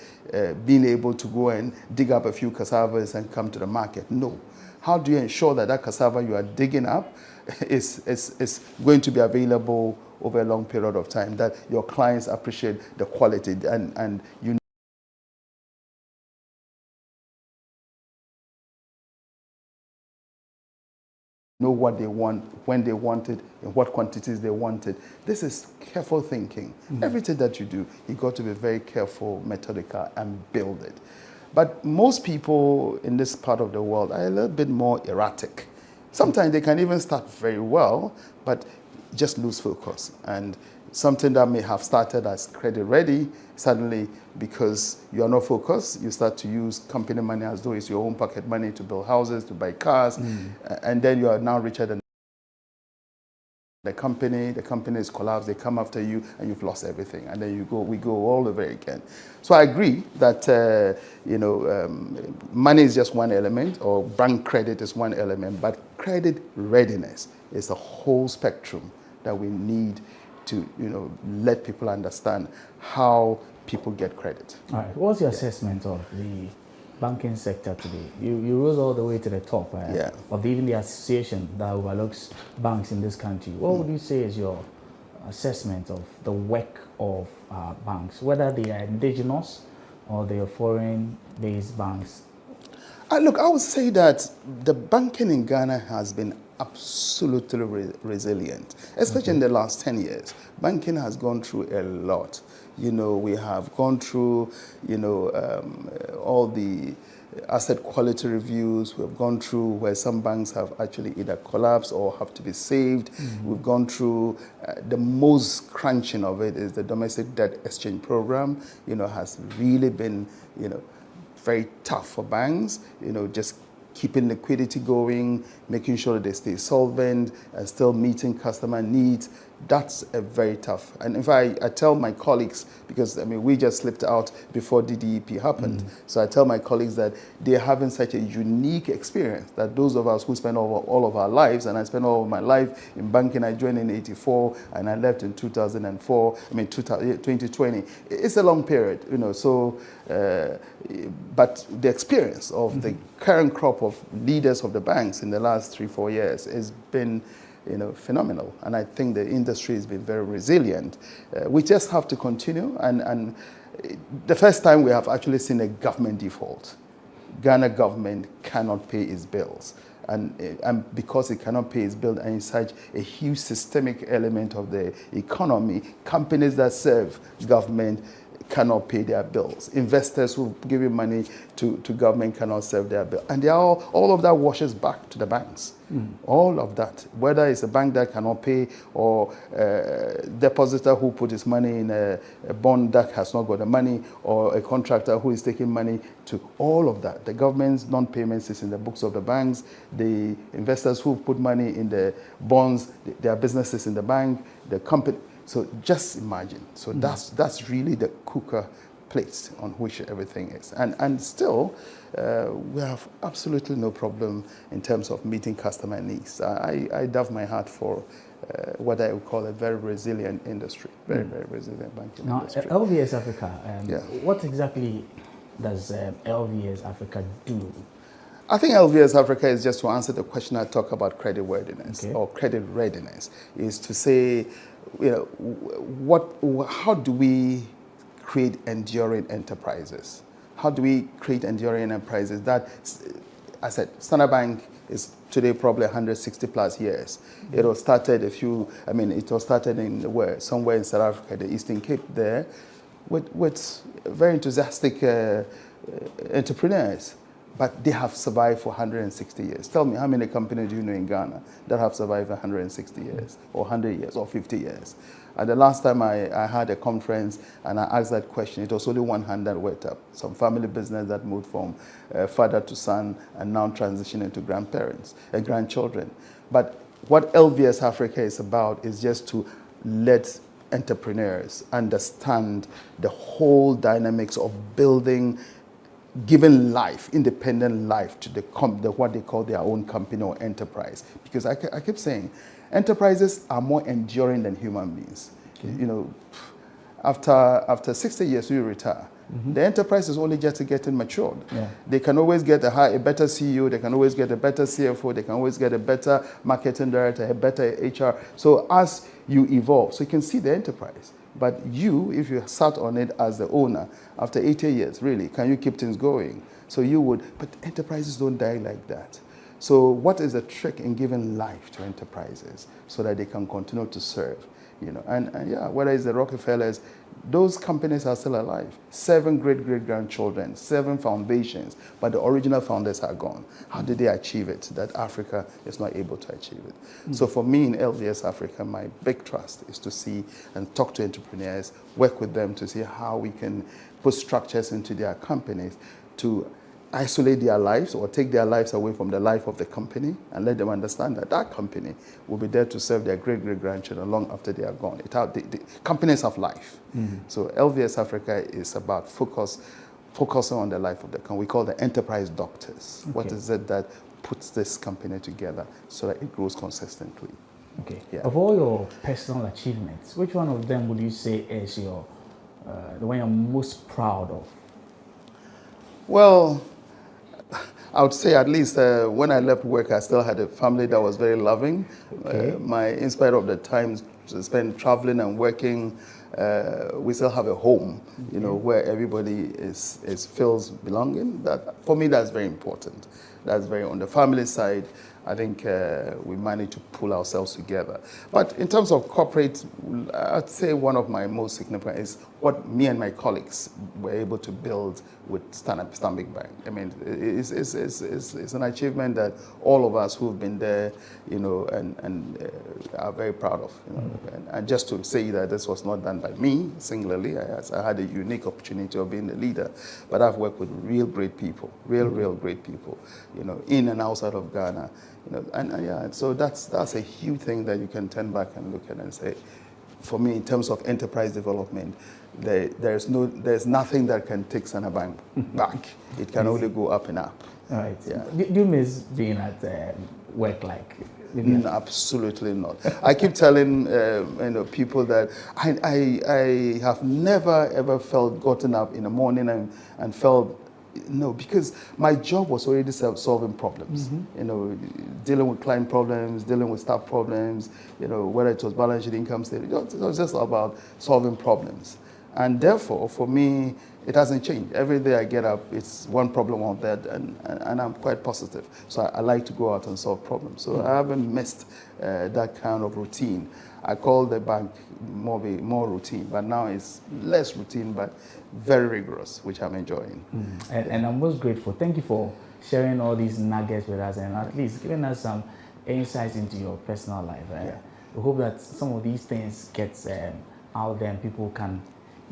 Speaker 3: being able to go and dig up a few cassavas and come to the market. No. How do you ensure that that cassava you are digging up is going to be available over a long period of time, that your clients appreciate the quality and you know what they want, when they want it, in what quantities they want it. This is careful thinking. Everything that you do, you got to be very careful, methodical, and build it. But most people in this part of the world are a little bit more erratic. Sometimes they can even start very well, but just lose focus. And something that may have started as credit ready, suddenly, because you are not focused, you start to use company money as though it's your own pocket money to build houses, to buy cars, and then you are now richer than the company is collapsed, they come after you, and you've lost everything. And then we go all over again. So I agree that, money is just one element, or bank credit is one element, but credit readiness is a whole spectrum that we need to, let people understand how people get credit.
Speaker 4: All right. What's your assessment of the banking sector today? You rose all the way to the top of even the association that overlooks banks in this country. What would you say is your assessment of the work of banks, whether they are indigenous or they are foreign-based banks?
Speaker 3: Look, I would say that the banking in Ghana has been absolutely resilient, especially in the last 10 years. Banking has gone through a lot. We have gone through, all the asset quality reviews. We've gone through where some banks have actually either collapsed or have to be saved. We've gone through the most crunching of it is the domestic debt exchange program. Has really been, very tough for banks. Just keeping liquidity going, making sure they stay solvent and still meeting customer needs. That's a very tough. And in fact, I tell my colleagues, because we just slipped out before DDEP happened. So I tell my colleagues that they're having such a unique experience that those of us who spend all of our lives, and I spent all of my life in banking, I joined in '84 and I left in 2004, 2020. It's a long period, so, but the experience of the current crop of leaders of the banks in the last 3-4 years has been phenomenal. And I think the industry has been very resilient. We just have to continue. And the first time we have actually seen a government default. Ghana government cannot pay its bills. And because it cannot pay its bill, and it's such a huge systemic element of the economy, companies that serve government cannot pay their bills. Investors who give money to government cannot serve their bill. And all of that washes back to the banks. All of that, whether it's a bank that cannot pay or a depositor who put his money in a bond that has not got the money, or a contractor who is taking money to all of that. The government's non-payments is in the books of the banks. The investors who put money in the bonds, their businesses in the bank, the company. So just imagine. So that's really the cooker place on which everything is. And still, we have absolutely no problem in terms of meeting customer needs. I dove my heart for what I would call a very resilient industry, very resilient banking industry.
Speaker 4: LVS Africa, what exactly does LVS Africa do?
Speaker 3: I think LVS Africa is just to answer the question I talk about creditworthiness or credit readiness, is to say, how do we create enduring enterprises? How do we create enduring enterprises that, I said, Standard Bank is today probably 160 plus years. It was started in somewhere in South Africa, the Eastern Cape there, with very enthusiastic entrepreneurs. But they have survived for 160 years. Tell me, how many companies do you know in Ghana that have survived 160 years, or 100 years, or 50 years? The last time I had a conference and I asked that question, it was only one hand that went up. Some family business that moved from father to son and now transitioning to grandparents and grandchildren. But what LVS Africa is about is just to let entrepreneurs understand the whole dynamics of building, giving life, independent life to what they call their own company or enterprise. Because I keep saying, enterprises are more enduring than human beings. After 60 years, you retire. The enterprise is only just getting matured. They can always get a better CEO, they can always get a better CFO, they can always get a better marketing director, a better HR. So as you evolve, so you can see the enterprise. But if you sat on it as the owner, after 80 years, really, can you keep things going? So you would, but enterprises don't die like that. So what is the trick in giving life to enterprises so that they can continue to serve? Whether it's the Rockefellers, those companies are still alive. 7 great-great-grandchildren, 7 foundations, but the original founders are gone. How did they achieve it that Africa is not able to achieve it? So for me in LVS Africa, my big trust is to see and talk to entrepreneurs, work with them to see how we can put structures into their companies to isolate their lives or take their lives away from the life of the company and let them understand that that company will be there to serve their great-great-grandchildren long after they are gone. The companies have life. So LVS Africa is about focusing on the life of the company. We call the enterprise doctors. What is it that puts this company together so that it grows consistently?
Speaker 4: Of all your personal achievements, which one of them would you say is the one you're most proud of?
Speaker 3: Well, I would say at least when I left work, I still had a family that was very loving. In spite of the time spent traveling and working, we still have a home, where everybody feels belonging. That for me, that's very important. That's very on the family side. I think we managed to pull ourselves together. But in terms of corporate, I'd say one of my most significant is what me and my colleagues were able to build with Stanbic Bank. I mean, it's an achievement that all of us who've been there, and are very proud of. And just to say that this was not done by me singularly, I had a unique opportunity of being the leader, but I've worked with real great people, real great people, in and outside of Ghana. So that's a huge thing that you can turn back and look at and say, for me, in terms of enterprise development, there's nothing that can take Standard Bank back. It can only go up and up.
Speaker 4: All right. Yeah. Do you miss being at work like?
Speaker 3: No, absolutely not. I keep telling people that I have never ever gotten up in the morning and felt. No, because my job was already solving problems. Dealing with client problems, dealing with staff problems, whether it was balance sheet, income statement, it was just about solving problems. And therefore, for me, it hasn't changed. Every day I get up, it's one problem on that, and I'm quite positive. So I like to go out and solve problems. So I haven't missed that kind of routine. I call the bank more routine, but now it's less routine, but very rigorous, which I'm enjoying.
Speaker 4: And I'm most grateful. Thank you for sharing all these nuggets with us and at least giving us some insights into your personal life. We hope that some of these things get out there and people can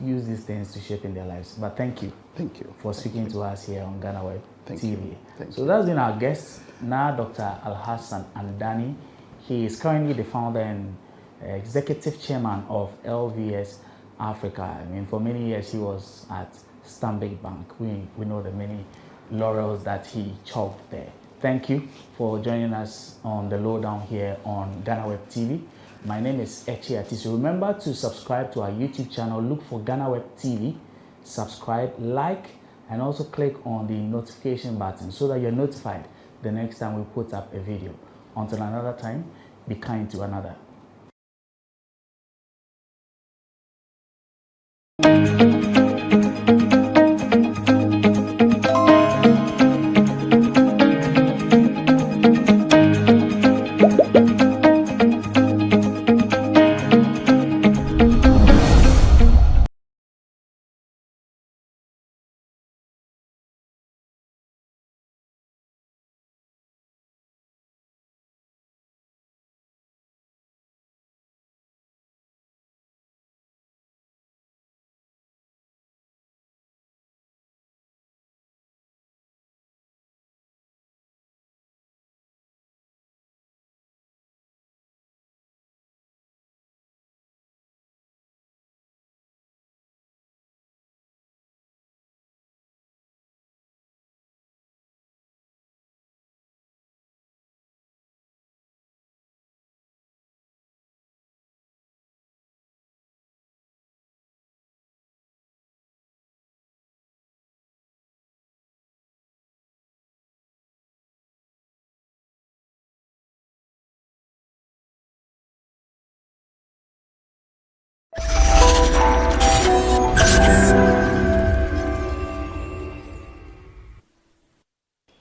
Speaker 4: use these things to shape in their lives. But thank you.
Speaker 3: Thank you.
Speaker 4: For speaking to us here on GhanaWeb TV.
Speaker 3: So
Speaker 4: that's been our guest, now Dr. Hassan Ayariga. He is currently the founder and executive chairman of LVS Africa. I mean, for many years he was at Stanbic Bank. We know the many laurels that he chalked there. Thank you for joining us on the lowdown here on GhanaWeb TV. My name is Echi Atiso. Remember to subscribe to our YouTube channel. Look for GhanaWeb TV. Subscribe, like, and also click on the notification button so that you're notified the next time we put up a video. Until another time, be kind to another.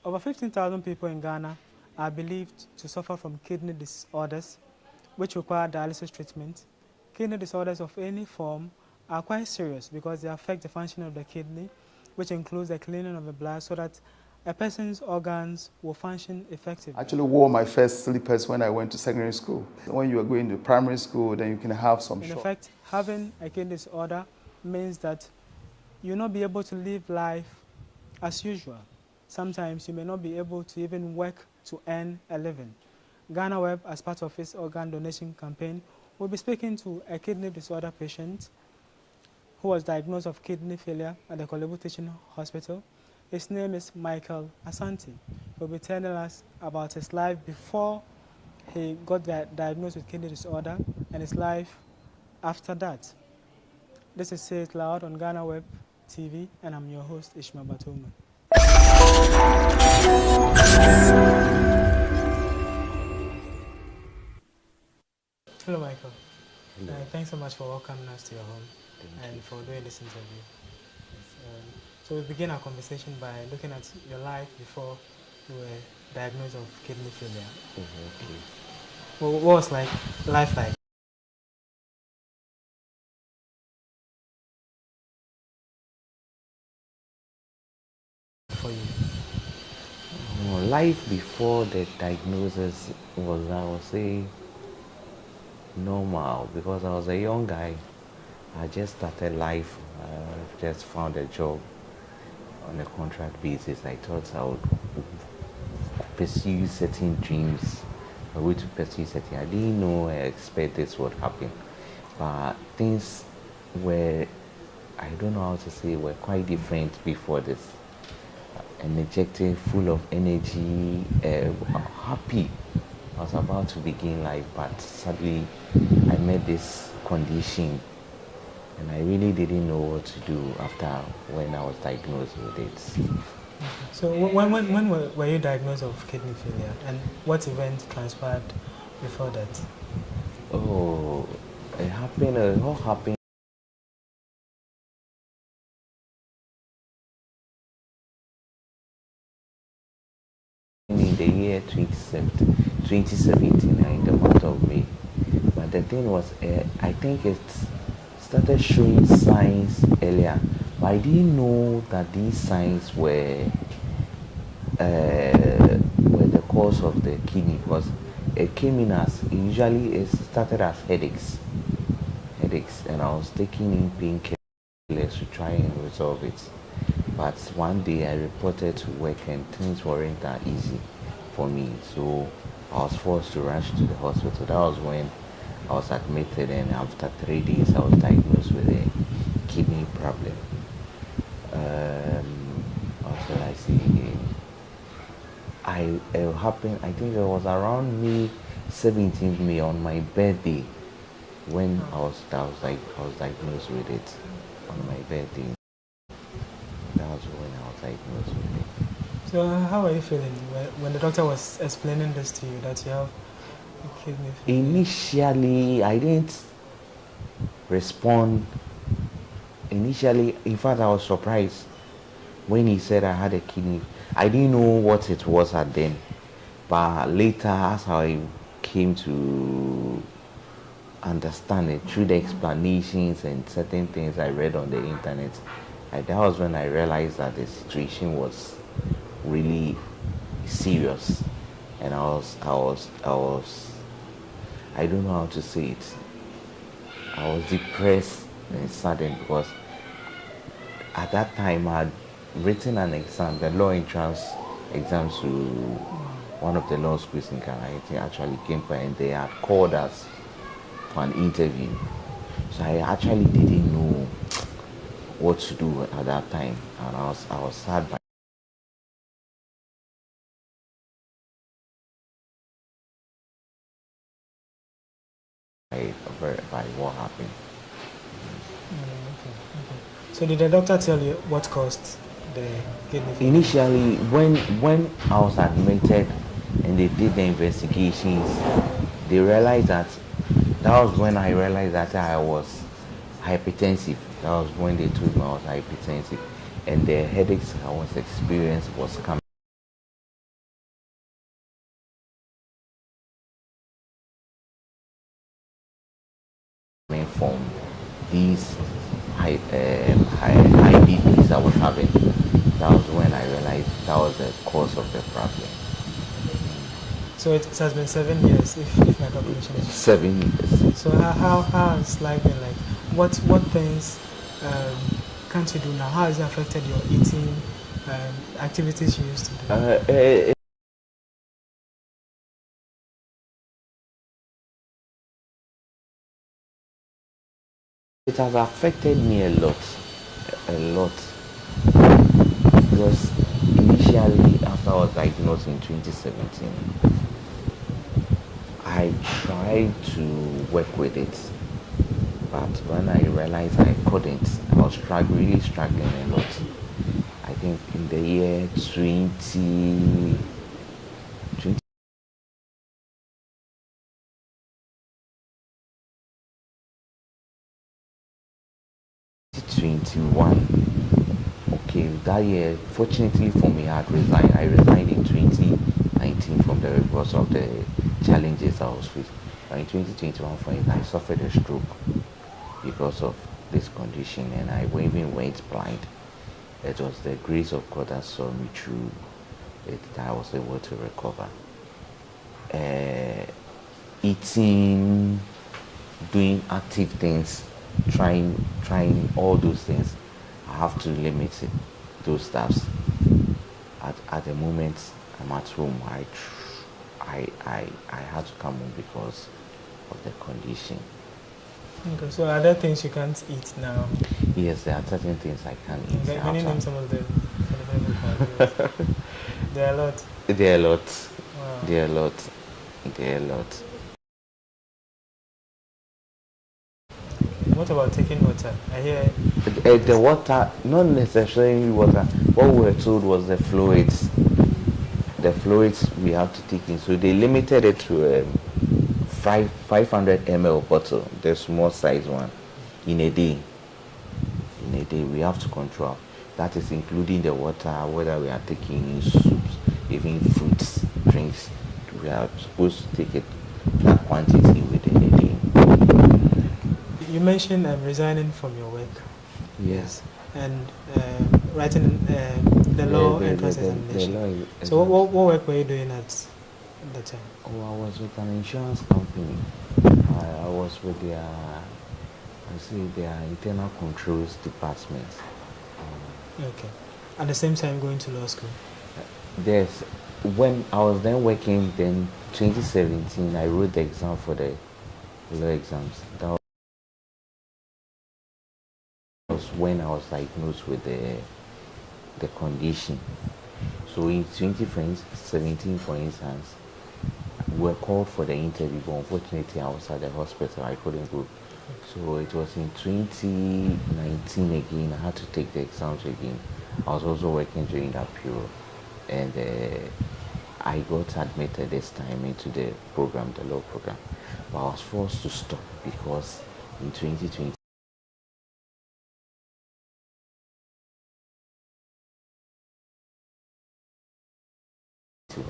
Speaker 5: Over 15,000 people in Ghana are believed to suffer from kidney disorders, which require dialysis treatment. Kidney disorders of any form are quite serious because they affect the function of the kidney, which includes the cleaning of the blood so that a person's organs will function effectively.
Speaker 3: I actually wore my first slippers when I went to secondary school. When you are going to primary school, then you can have some
Speaker 5: In effect, having a kidney disorder means that you'll not be able to live life as usual. Sometimes you may not be able to even work to earn a living. GhanaWeb, as part of its organ donation campaign, will be speaking to a kidney disorder patient who was diagnosed of kidney failure at the Kolebu Teaching Hospital. His name is Michael Asante. He'll be telling us about his life before he got diagnosed with kidney disorder and his life after that. This is Say It Loud on GhanaWeb TV, and I'm your host, Ishmael Batoma. Hello, Michael.
Speaker 6: Hello.
Speaker 5: Thanks so much for welcoming us to your home and for doing this interview. So we'll begin our conversation by looking at your life before you were diagnosed of kidney failure.
Speaker 6: Okay.
Speaker 5: Well, what was life like? For you?
Speaker 6: Life before the diagnosis was, I would say, normal because I was a young guy. I just started life. I just found a job on a contract basis. I thought I would pursue certain dreams. I would pursue certain. I didn't know I expect this would happen, but things were, I don't know how to say, were quite different before this. Energetic, full of energy, happy. I was about to begin life, but sadly I met this condition and I really didn't know what to do after when I was diagnosed with it.
Speaker 5: So when were you diagnosed of kidney failure, and what event transpired before that?
Speaker 6: Oh, it happened, what happened in the year 2017 in the month of May. But the thing was, I think it started showing signs earlier, but I didn't know that these signs were the cause of the kidney, because it came in as, usually it started as headaches, and I was taking in painkillers to try and resolve it. But one day I reported to work and things weren't that easy for me, so I was forced to rush to the hospital. That was when I was admitted, and after 3 days I was diagnosed with a kidney problem. What shall I say again? It happened, I think it was around May 17th, May, on my birthday, when I was diagnosed with it on my birthday. That was when I was diagnosed with it.
Speaker 5: So how are you feeling when the doctor was explaining this to you, that you have a kidney failure?
Speaker 6: Initially, I didn't respond. Initially, in fact, I was surprised when he said I had a kidney. I didn't know what it was at then, but later, as I came to understand it through the explanations and certain things I read on the internet, that was when I realized that the situation was really serious, and I don't know how to say it. I was depressed and saddened because at that time I had written an exam, the law entrance exams to one of the law schools in Ghana. It actually came by, and they had called us for an interview. So I actually didn't know what to do at that time, and I was sad by what happened.
Speaker 5: Okay. So did the doctor tell you what caused the kidney failure?
Speaker 6: Initially, when I was admitted and they did the investigations, they realized that was when I realized that I was hypertensive. That was when they told me I was hypertensive, and the headaches I was experiencing was coming from these high BPs I was having. That was when I realized that was the cause of the problem.
Speaker 5: So it has been 7 years, if my calculation is
Speaker 6: 7 years.
Speaker 5: So how has life been like? What things can't you do now? How has it affected your eating, activities you used to do?
Speaker 6: It has affected me a lot, because initially, after I was diagnosed in 2017, I tried to work with it, but when I realized I couldn't, I was really struggling a lot. I think in the year 2021, okay, that year, fortunately for me, I resigned. I resigned in 2019 from the because of the challenges I was facing. But in 2021, for instance, I suffered a stroke because of this condition, and I even went blind. It was the grace of God that saw me through it, that I was able to recover. Eating, doing active things, trying all those things, I have to limit it, those stuffs. At the moment I'm at home, I had to come home because of the condition.
Speaker 5: Okay, so are there things you can't eat now?
Speaker 6: Yes, there are certain things I can't eat.
Speaker 5: Can you name some of them? There are a lot.
Speaker 6: There are a lot.
Speaker 5: Wow.
Speaker 6: There are a lot. There are a lot.
Speaker 5: What about taking water? I hear
Speaker 6: the water, not necessarily water. What we were told was the fluids. The fluids we have to take in. So they limited it to 500 ml bottle, the small size one, in a day. In a day, we have to control. That is including the water, whether we are taking soups, even fruits, drinks. We are supposed to take it that quantity within a day.
Speaker 5: You mentioned resigning from your work.
Speaker 6: Yes.
Speaker 5: And writing the law entrance examination. So what work were you doing at that time?
Speaker 6: Oh, I was with an insurance company. I was with their internal controls department.
Speaker 5: Okay. At the same time going to law school?
Speaker 6: Yes. When I was then working, then 2017, I wrote the exam for the law exams. That was when I was diagnosed with the condition. So in 2017, for instance, we were called for the interview, but unfortunately I was at the hospital, I couldn't go. So it was in 2019 again, I had to take the exams again. I was also working during that period, and I got admitted this time into the program, the law program, but I was forced to stop because in 2020,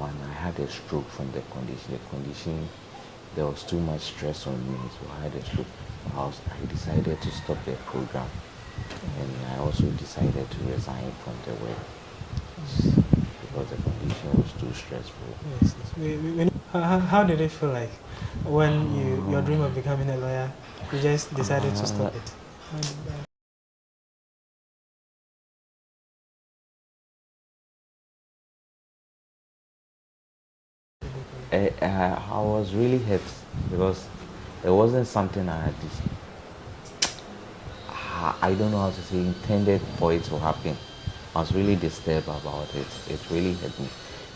Speaker 6: I had a stroke from the condition. The condition, there was too much stress on me, so I had a stroke. I decided to stop the program, and I also decided to resign from the work because the condition was too stressful.
Speaker 5: Yes. How did it feel like when your dream of becoming a lawyer, you just decided to stop it?
Speaker 6: I was really hurt because it wasn't something I had I don't know how to say, intended for it to happen. I was really disturbed about it. It really hurt me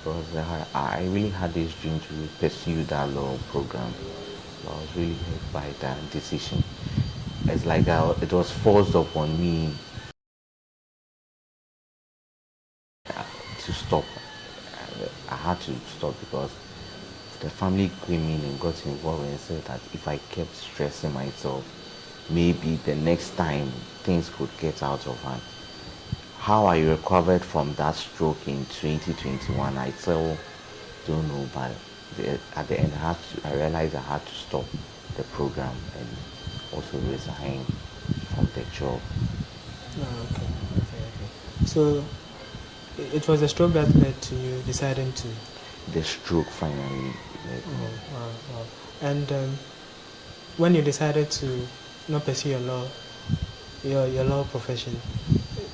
Speaker 6: because I really had this dream to pursue that law program. So I was really hurt by that decision. It's like it was forced upon me to stop. I had to stop because the family came in and got involved and said that if I kept stressing myself, maybe the next time things could get out of hand. How I recovered from that stroke in 2021, I still don't know, but at the end I realized I had to stop the program and also resign from the job.
Speaker 5: Oh, okay. So it was a stroke that led to you deciding to...
Speaker 6: The stroke finally led me.
Speaker 5: Wow. And when you decided to not pursue your law profession,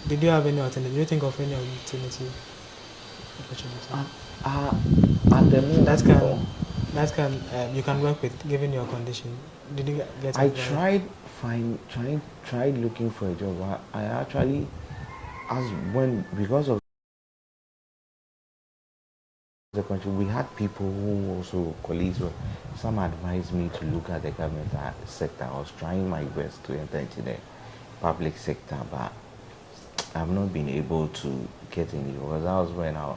Speaker 5: did you have any alternative? Did you think of any alternative opportunity?
Speaker 6: At the moment,
Speaker 5: you can work with, given your condition. Did you get?
Speaker 6: I tried looking for a job. I actually, because of the country, we had people who also colleagues. Some advised me to look at the government sector. I was trying my best to enter into the public sector, but I've not been able to get in because that was when I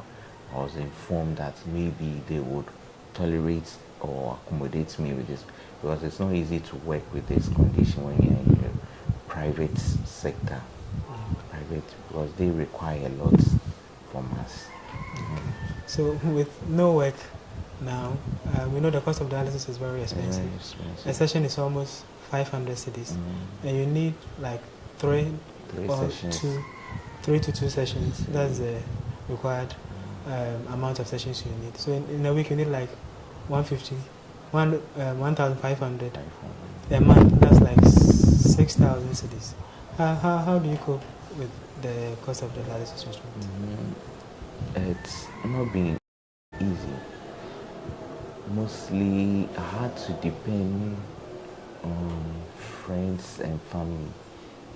Speaker 6: was informed that maybe they would tolerate or accommodate me with this, because it's not easy to work with this condition when you're in the private sector. Because they require a lot from us.
Speaker 5: So with no work now, we know the cost of dialysis is very expensive. A session is almost 500 cedis, and you need like three to two sessions. That's the required amount of sessions you need. So in a week you need like 1,500 a month. That's like 6,000 cedis. How do you cope with the cost of the dialysis treatment?
Speaker 6: It's not been easy. Mostly I had to depend on friends and family.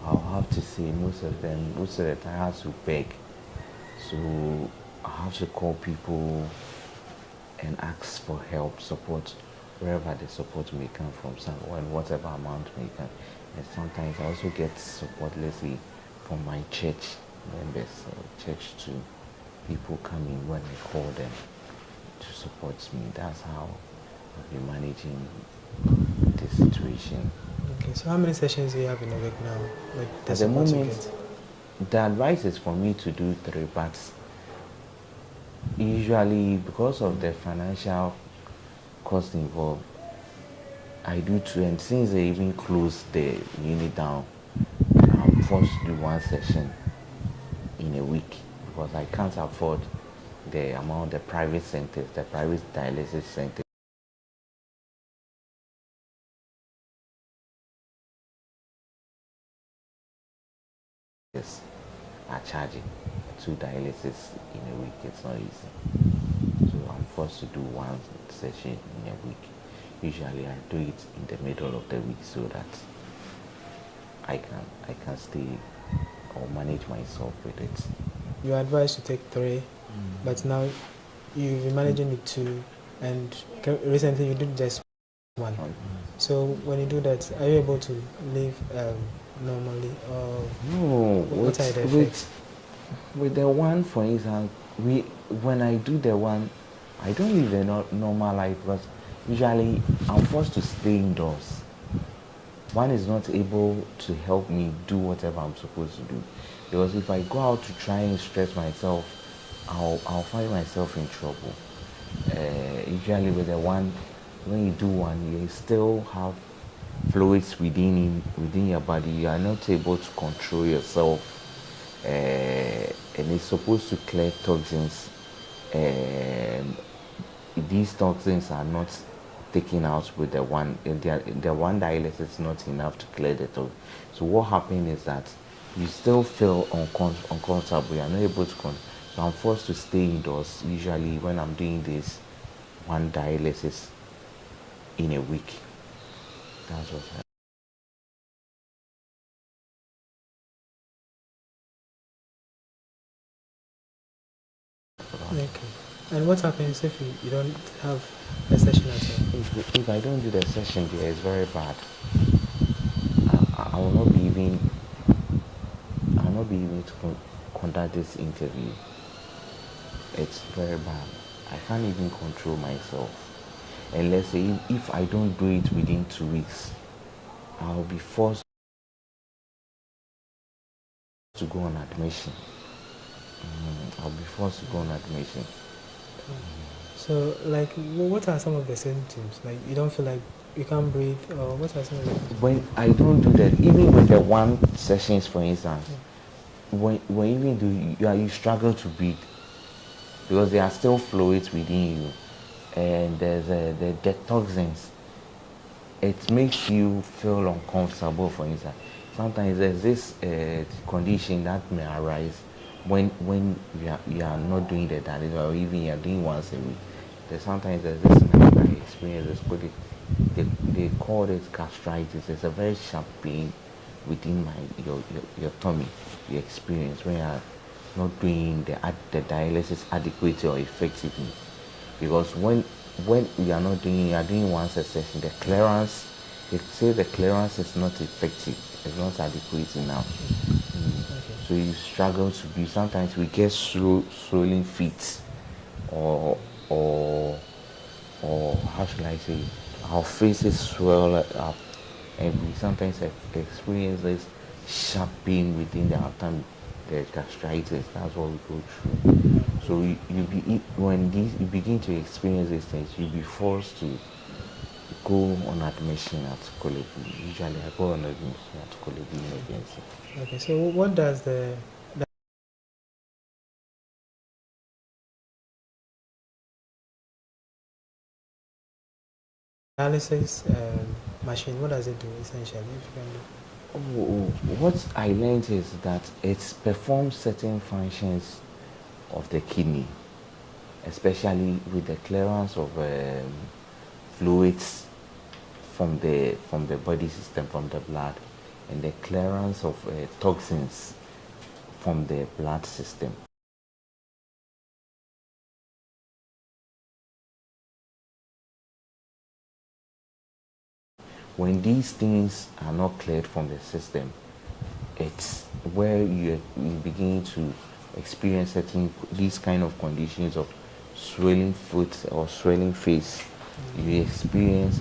Speaker 6: I'll have to say most of the time I had to beg. So I have to call people and ask for help, support, wherever the support may come from, and whatever amount may come. And sometimes I also get support, let's say, from my church members, church too. People come in when I call them to support me. That's how I've been managing the situation.
Speaker 5: Okay, so how many sessions do you have in a week now?
Speaker 6: At the moment, the advice is for me to do 3, but usually because of the financial cost involved, I do 2, and since they even closed the unit down, I'm forced to do 1 session in a week because I can't afford the amount the private centers, the private dialysis centers are charging. 2 dialysis in a week, it's not easy. So I'm forced to do 1 session in a week. Usually I do it in the middle of the week so that I can stay or manage myself with it.
Speaker 5: You are advised to take 3, but now you've been managing with 2, and recently you did just 1. So when you do that, are you able to live normally, or
Speaker 6: no?
Speaker 5: What are the effects?
Speaker 6: With the one, for instance, when I do the one, I don't live a normal life because usually I'm forced to stay indoors. One is not able to help me do whatever I'm supposed to do. Because if I go out to try and stress myself, I'll find myself in trouble. Usually with the one, when you do one, you still have fluids within your body. You are not able to control yourself, and it's supposed to clear toxins. And these toxins are not taken out with the one. The one dialysis is not enough to clear the toxins. So what happens is that you still feel uncomfortable. You are not able to control. So I'm forced to stay indoors. Usually when I'm doing this one dialysis in a week. That's what happens.
Speaker 5: Okay. And what happens if you don't have a session at all?
Speaker 6: If I don't do the session there, it's very bad. I will not be able to conduct this interview. It's very bad. I can't even control myself. And let's say if I don't do it within 2 weeks, I'll be forced to go on admission. I'll be forced to go on admission.
Speaker 5: So, like, what are some of the symptoms? Like, you don't feel like you can't breathe, or what are some of the symptoms?
Speaker 6: When I don't do that, even with the one sessions, for instance, when even do you struggle to breathe because there are still fluids within you, and there's the toxins. It makes you feel uncomfortable. For instance, sometimes there's this condition that may arise when you are not doing the dialysis, or even you are doing once a week. Sometimes there's this experience. They call it gastritis. It's a very sharp pain within your tummy. You experience when you are not doing the dialysis adequately or effectively. Because when you are not doing, you are doing once a session, the clearance, they say the clearance is not effective, it's not adequate enough. Okay. So you struggle to breathe. Sometimes we get swollen feet, or how should I say, our faces swell up, and we sometimes experience this sharp pain within the abdomen, the gastritis. That's what we go through. So when you begin to experience these things, you'll be forced to go on admission at college. Usually I go on admission at college emergency.
Speaker 5: Okay, so what does the dialysis machine, what does it do essentially? If you can do?
Speaker 6: What I learned is that it performs certain functions of the kidney, especially with the clearance of fluids from the body system, from the blood, and the clearance of toxins from the blood system. When these things are not cleared from the system, it's where you begin to experience these kind of conditions of swelling foot or swelling face. You experience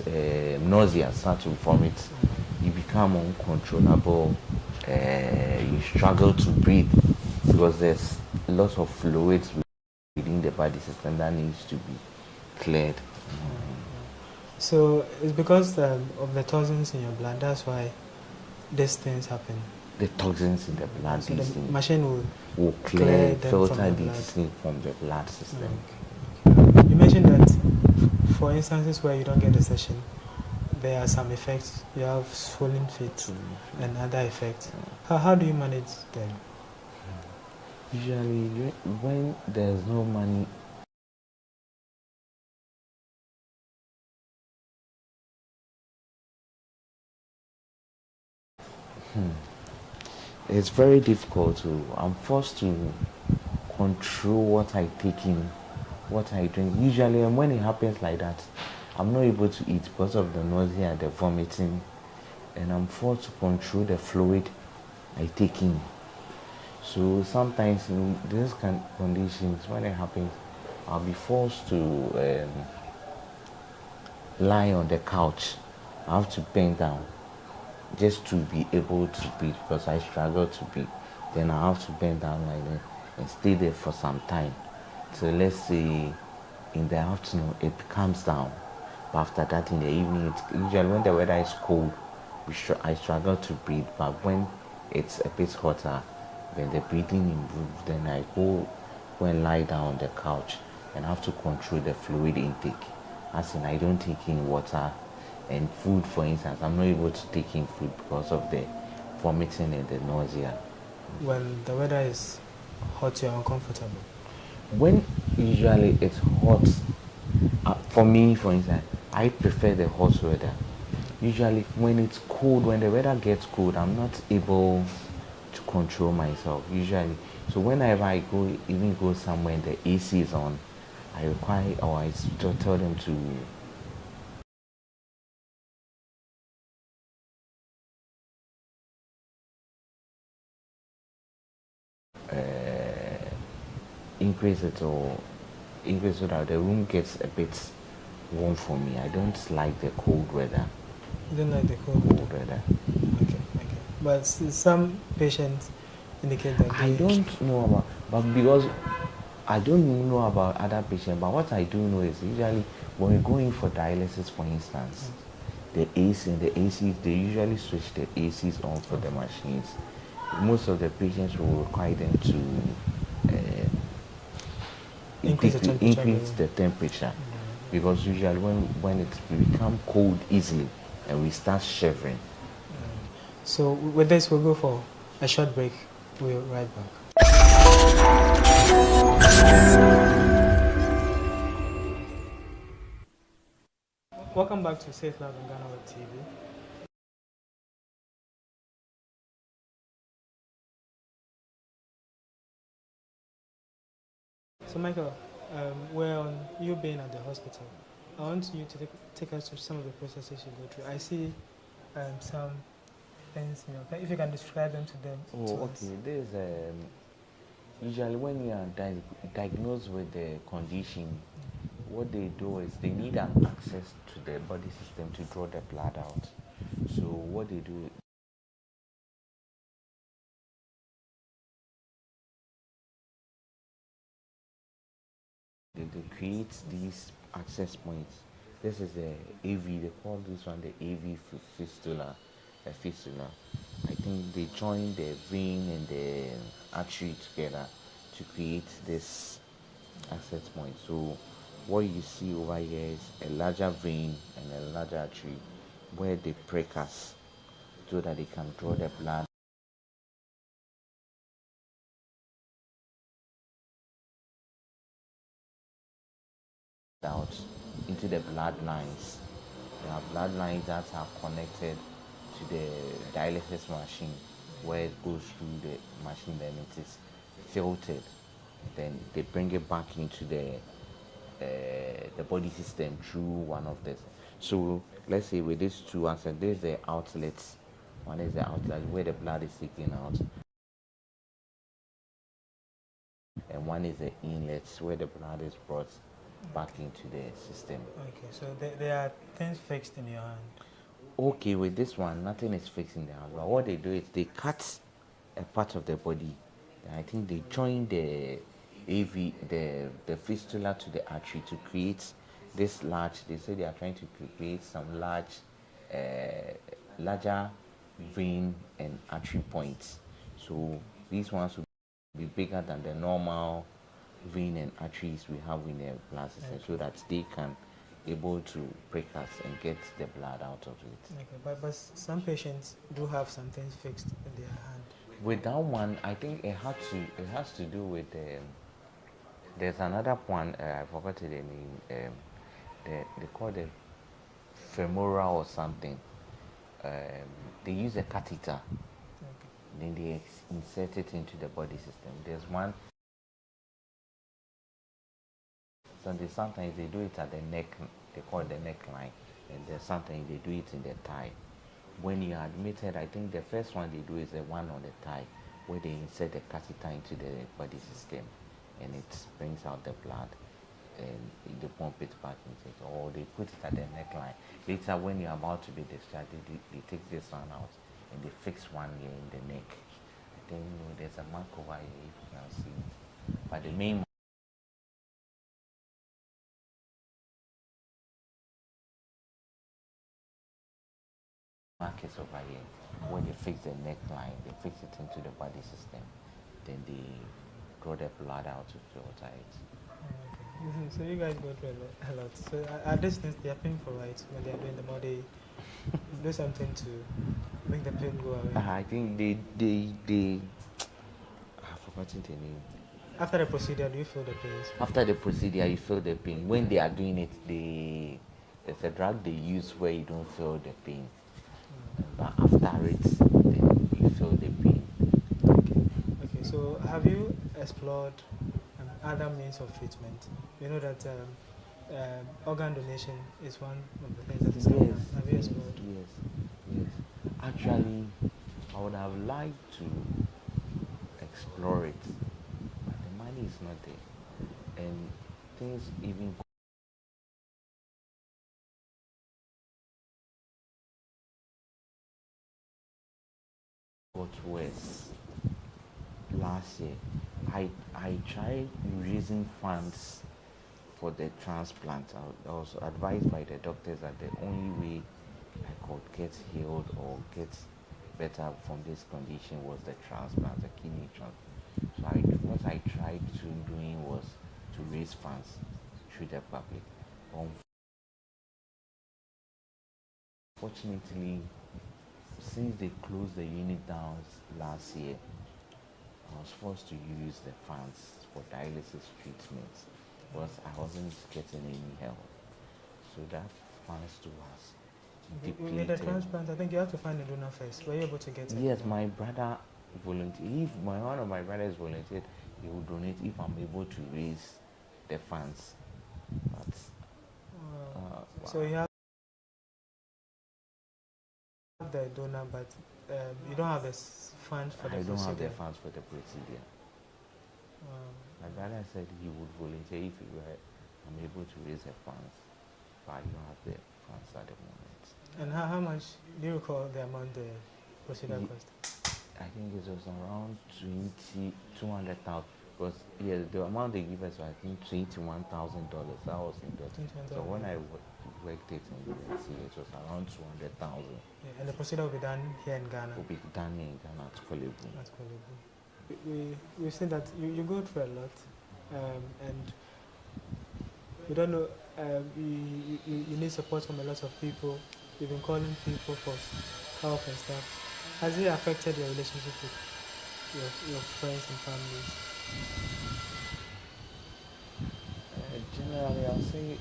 Speaker 6: nausea, start to vomit. You become uncontrollable. You struggle to breathe because there's lots of fluids within the body system that needs to be cleared.
Speaker 5: So it's because of the toxins in your blood, that's why these things happen.
Speaker 6: The toxins in the blood,
Speaker 5: so the machine will
Speaker 6: clear, filter these things from the blood system.
Speaker 5: Okay. You mentioned that for instances where you don't get a session, there are some effects. You have swollen feet and other effects. How do you manage them?
Speaker 6: Usually, when there's no money, it's very difficult I'm forced to control what I take in, what I drink. Usually, when it happens like that, I'm not able to eat because of the nausea, the vomiting, and I'm forced to control the fluid I take in. So sometimes in these conditions, when it happens, I'll be forced to lie on the couch. I have to bend down just to be able to breathe because I struggle to breathe. Then I have to bend down like that and stay there for some time. So let's say in the afternoon it calms down. But after that in the evening, it's usually when the weather is cold, I struggle to breathe. But when it's a bit hotter, then the breathing improves. Then I go and lie down on the couch and have to control the fluid intake. As in, I don't take in water and food, for instance. I'm not able to take in food because of the vomiting and the nausea.
Speaker 5: When the weather is hot, you're uncomfortable.
Speaker 6: When usually it's hot, for me, for instance, I prefer the hot weather. Usually, when it's cold, when the weather gets cold, I'm not able to control myself. Usually, so whenever I even go somewhere and the AC is on, I require or I tell them to increase it or increase so that the room gets a bit warm for me. I don't like the cold weather.
Speaker 5: You don't like the cold
Speaker 6: weather.
Speaker 5: Okay. But some patients indicate that
Speaker 6: I don't know about, but because I don't know about other patients, but what I do know is usually when we go in for dialysis, for instance, the AC and the ACs, they usually switch the ACs on for the machines. Most of the patients will require them to increase the temperature because usually when it becomes cold easily and we start shivering.
Speaker 5: So with this we'll go for a short break. We'll be right back. Welcome back to Safe Love on GhanaWeb TV. So Michael, we're on you being at the hospital. I want you to take us through some of the processes you go through. I see some things, if you can describe them to them.
Speaker 6: Okay. There's usually when you are diagnosed with the condition, what they do is they need an access to the body system to draw the blood out. So what they do, they create these access points. This is the AV, they call this one the AV fistula, a fistula. I think they join the vein and the artery together to create this access point. So what you see over here is a larger vein and a larger artery where they prick us so that they can draw the blood out into the blood lines. There are blood lines that are connected to the dialysis machine where it goes through the machine, then it is filtered. Then they bring it back into the body system through one of this. So let's say with these two outlets, there's the outlets. One is the outlet where the blood is taken out, and one is the inlets where the blood is brought back into the system.
Speaker 5: Okay, so there are things fixed in your hand.
Speaker 6: Okay, with this one, nothing is fixed in the hand. But what they do is they cut a part of the body. And I think they join the AV, the fistula to the artery to create this large. They say they are trying to create some larger vein and artery points. So these ones will be bigger than the normal vein and arteries we have in the blood system, so that they can able to prick us and get the blood out of it.
Speaker 5: Okay, but some patients do have some things fixed in their hand.
Speaker 6: With that one, I think it has to do with there's another one, I forgot the name. They call it femoral or something. They use a catheter.
Speaker 5: Okay.
Speaker 6: Then they insert it into the body system. There's one. So sometimes they do it at the neck. They call it the neckline, and then sometimes they do it in the thigh. When you are admitted, I think the first one they do is the one on the thigh. where they insert the catheter into the body system, and it brings out the blood, and they pump it back into it, or they put it at the neckline. Later, when you're about to be discharged, they take this one out and they fix one here in the neck. Then there's a mark over here, if you can see it. But the main mark is over here. When they fix the neckline, they fix it into the body system. Then they draw the blood out to filter it.
Speaker 5: So you guys go through a lot. So at this stage, they are painful, right? When they are doing them, or they do something to make the pain go away.
Speaker 6: I think they I've forgotten the name.
Speaker 5: After the procedure, do you feel the pain?
Speaker 6: After the procedure, you feel the pain. When they are doing it, there's a drug they use where you don't feel the pain. But after it, then you feel the pain.
Speaker 5: Okay. So have you explored other means of treatment? You know that organ donation is one of the things that is coming up. Have you explored?
Speaker 6: Yes. Actually, I would have liked to explore it, but the money is not there, and things even got worse. Last year, I tried raising funds for the transplant. I was advised by the doctors that the only way I could get healed or get better from this condition was the transplant, the kidney transplant. So what I tried to doing was to raise funds through the public. Unfortunately, since they closed the unit down last year, I was forced to use the funds for dialysis treatments because I wasn't getting any help. So that funds to us depleted.
Speaker 5: With the transplant, I think you have to find a donor first. Were you able to get it?
Speaker 6: Yes, my brother volunteered. If one of my brothers volunteered, he would donate if I'm able to raise the funds. But
Speaker 5: so you have the donor, but you don't have the funds for the procedure.
Speaker 6: I don't have the funds for the procedure. My brother said he would volunteer if I'm able to raise the funds, but I don't have the funds at the moment.
Speaker 5: And how much do you recall the amount the procedure cost?
Speaker 6: I think it was around 200,000. Because the amount they give us was, I think, $21,000. That was in that. So when I worked it in UNC, it was around 200,000.
Speaker 5: Yeah, and the procedure will be done here in Ghana.
Speaker 6: Will be done in Ghana at Kolebu.
Speaker 5: We've seen that you go through a lot, and we don't know. You need support from a lot of people. You've been calling people for help and stuff. Has it affected your relationship with your friends and families?
Speaker 6: Generally, I'll say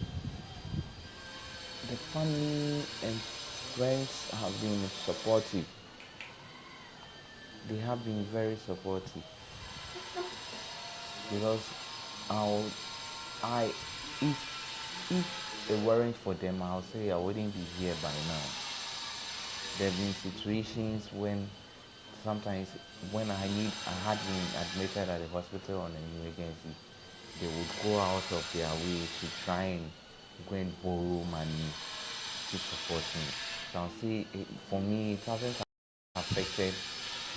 Speaker 6: the family and friends have been supportive. They have been very supportive because if it weren't for them, I'll say I wouldn't be here by now. There have been situations when sometimes when I had been admitted at the hospital on an emergency, they would go out of their way to try and go and borrow money to support me. So I'll say for me, it hasn't affected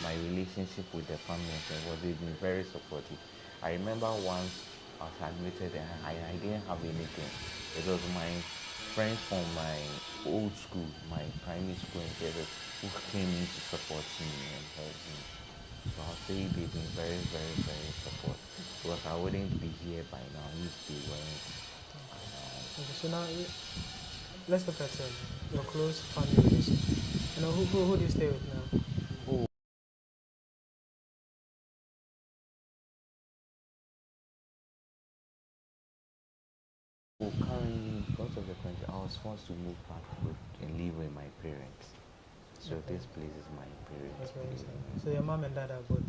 Speaker 6: my relationship with the family, but they've been very supportive. I remember once I was admitted and I didn't have anything. It was my friends from my old school, my primary school in Texas, who came in to support me and help me. So I'll say they've been very, very, very supportive. Because I wouldn't be here by now if they weren't.
Speaker 5: Okay, so now let's look at your close family relationship. You know, who do you stay with now?
Speaker 6: Currently, because of the country, I was forced to move back and live with my parents. So this place is my parents' place.
Speaker 5: So your mom and dad are both?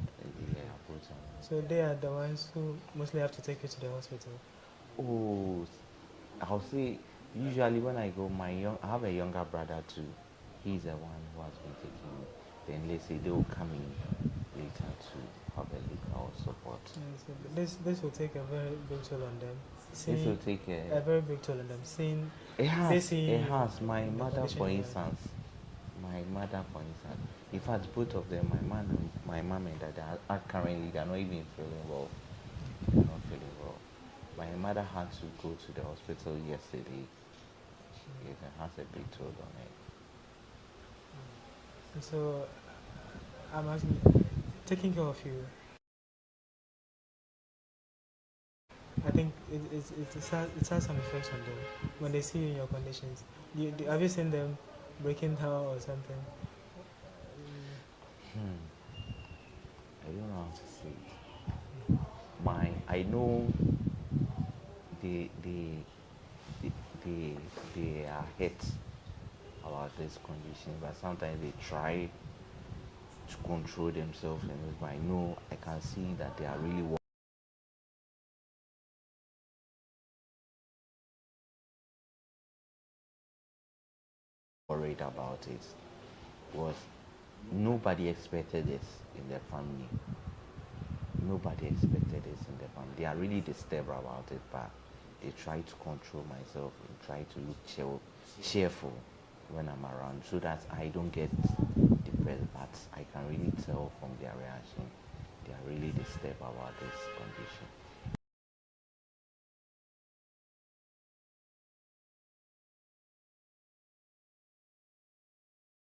Speaker 6: Yeah, both.
Speaker 5: So they are the ones who mostly have to take you to the hospital?
Speaker 6: Oh, I'll say usually when I go, I have a younger brother too. He's the one who has been taking me. Then let's say they will come in, they later to have a look or support.
Speaker 5: Yes, this will take a very big toll on them.
Speaker 6: This will take
Speaker 5: a very big toll on them. Seeing
Speaker 6: it has.
Speaker 5: the
Speaker 6: My mother,
Speaker 5: condition
Speaker 6: for
Speaker 5: you are in.
Speaker 6: instance. My mother, for instance. In fact, both of them, my mom and dad, are currently, they are not even feeling well. They're not feeling well. My mother had to go to the hospital yesterday. It has a big toll on it.
Speaker 5: And so, I'm asking, taking care of you, I think it has some effects on them when they see you in your conditions. Have you seen them breaking down or something?
Speaker 6: I don't know how to say it. I know they are hit about this condition, but sometimes they try to control themselves, and I know I can see that they are really worried about it. Was nobody expected this in their family. Nobody expected this in their family. They are really disturbed about it, but they try to control myself and try to look cheerful when I'm around so that I don't get depressed. But I can really tell from their reaction, they are really disturbed about this condition.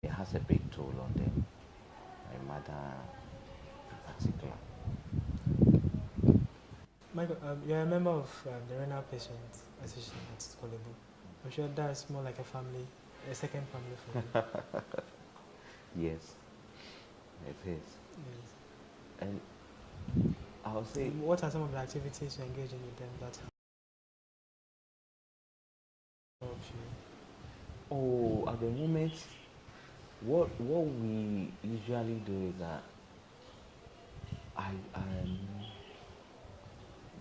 Speaker 6: It has a big toll on them. My mother in particular.
Speaker 5: Michael, you're a member of the Renal Patients Association at Kolebu. I'm sure that's more like a family, a second family for you.
Speaker 6: Yes, it is.
Speaker 5: Yes.
Speaker 6: And I'll say,
Speaker 5: what are some of the activities you're engaging with them that helps you?
Speaker 6: oh, at the moment, what we usually do is that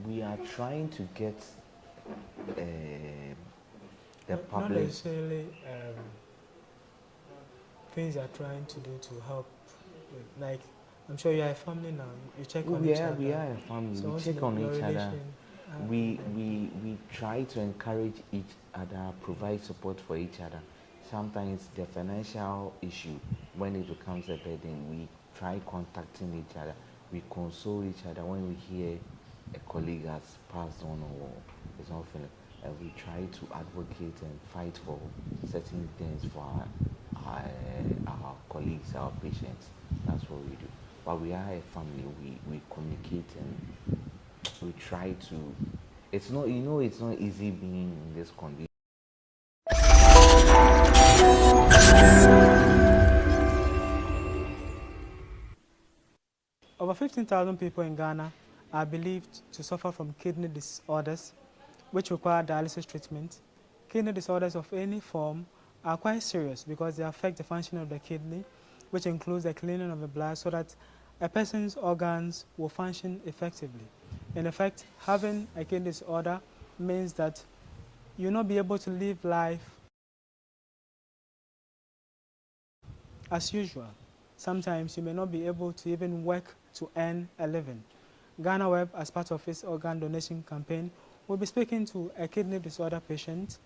Speaker 6: we are trying to get the public.
Speaker 5: Not necessarily things you're trying to do to help. Like, I'm sure you're a family now. You check on each other.
Speaker 6: We are a family.
Speaker 5: So
Speaker 6: we check on each other. We try to encourage each other, provide support for each other. Sometimes the financial issue, when it becomes a burden, we try contacting each other. We console each other when we hear a colleague has passed on or is not feeling. And we try to advocate and fight for certain things for our colleagues, our patients. That's what we do. But we are a family. We communicate and we try to. It's not, it's not easy being in this condition.
Speaker 5: Over 15,000 people in Ghana are believed to suffer from kidney disorders, which require dialysis treatment. Kidney disorders of any form are quite serious because they affect the function of the kidney, which includes the cleaning of the blood so that a person's organs will function effectively. In effect, having a kidney disorder means that you'll not be able to live life as usual. Sometimes you may not be able to even work to earn a living. GhanaWeb, as part of its organ donation campaign, will be speaking to a kidney disorder patient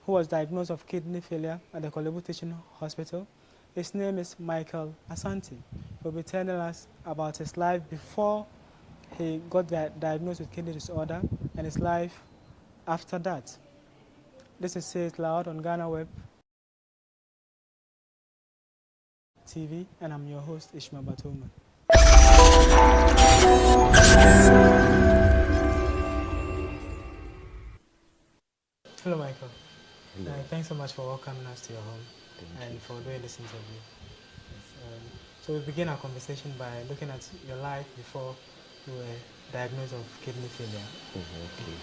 Speaker 5: who was diagnosed of kidney failure at the Kolebu Teaching Hospital. His name is Michael Asante. He'll be telling us about his life before he got diagnosed with kidney disorder and his life after that. This is Say It Loud on GhanaWeb TV, and I'm your host, Ishmael Batoma. Hello, Michael.
Speaker 6: Hello.
Speaker 5: Thanks so much for welcoming us to your home and for doing this interview. So we begin our conversation by looking at your life before you were diagnosed of kidney failure.
Speaker 6: Okay.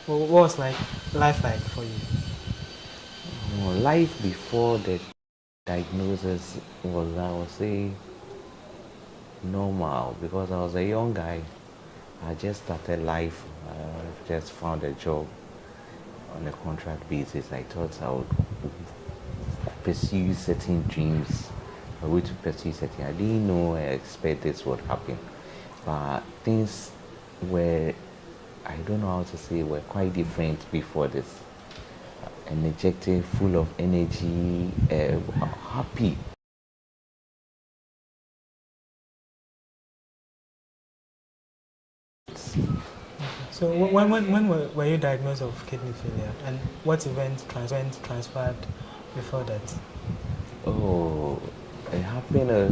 Speaker 5: Well, what was life like for you?
Speaker 6: Life before the diagnosis was, I would say, normal because I was a young guy. I just started life. I just found a job on a contract basis. I thought I would pursue certain dreams we're going to pursue certain. I didn't know I expect this would happen, but things were, I don't know how to say, were quite different before this. Energetic, full of energy, happy.
Speaker 5: So when were you diagnosed with kidney failure, and what event transpired before that?
Speaker 6: Oh, it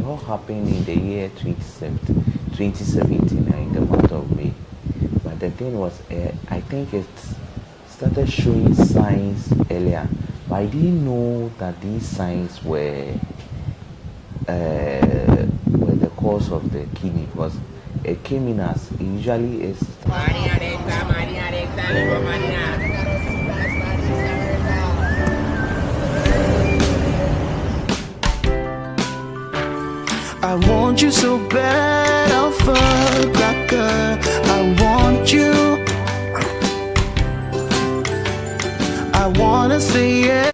Speaker 6: all happened in the year 2017, in the month of May. But the thing was, I think it started showing signs earlier, but I didn't know that these signs were the cause of the kidney, because it came in as, it usually is.
Speaker 7: I want you so bad, I'll fuck like her. I want you. I wanna say yeah.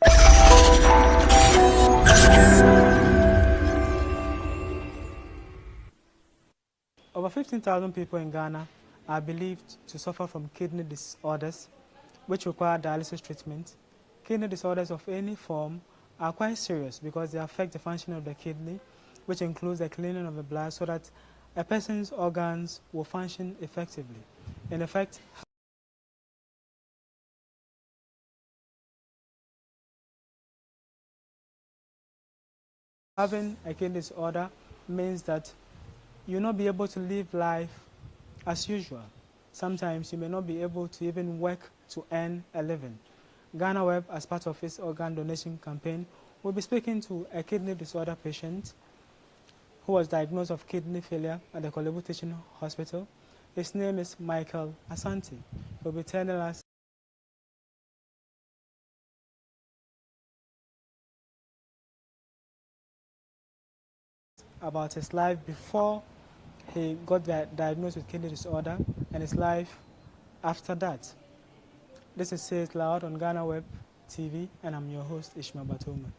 Speaker 5: Over 15,000 people in Ghana are believed to suffer from kidney disorders, which require dialysis treatment. Kidney disorders of any form are quite serious because they affect the function of the kidney, which includes the cleaning of the blood so that a person's organs will function effectively. In effect, having a kidney disorder means that you'll not be able to live life as usual. Sometimes you may not be able to even work to earn a living. GhanaWeb, as part of its organ donation campaign, will be speaking to a kidney disorder patient who was diagnosed with kidney failure at the Kolebu Teaching Hospital. His name is Michael Asante. He'll be telling us about his life before he got diagnosed with kidney disorder and his life after that. This is Say It Loud on GhanaWeb TV, and I'm your host, Ishmael Batoma.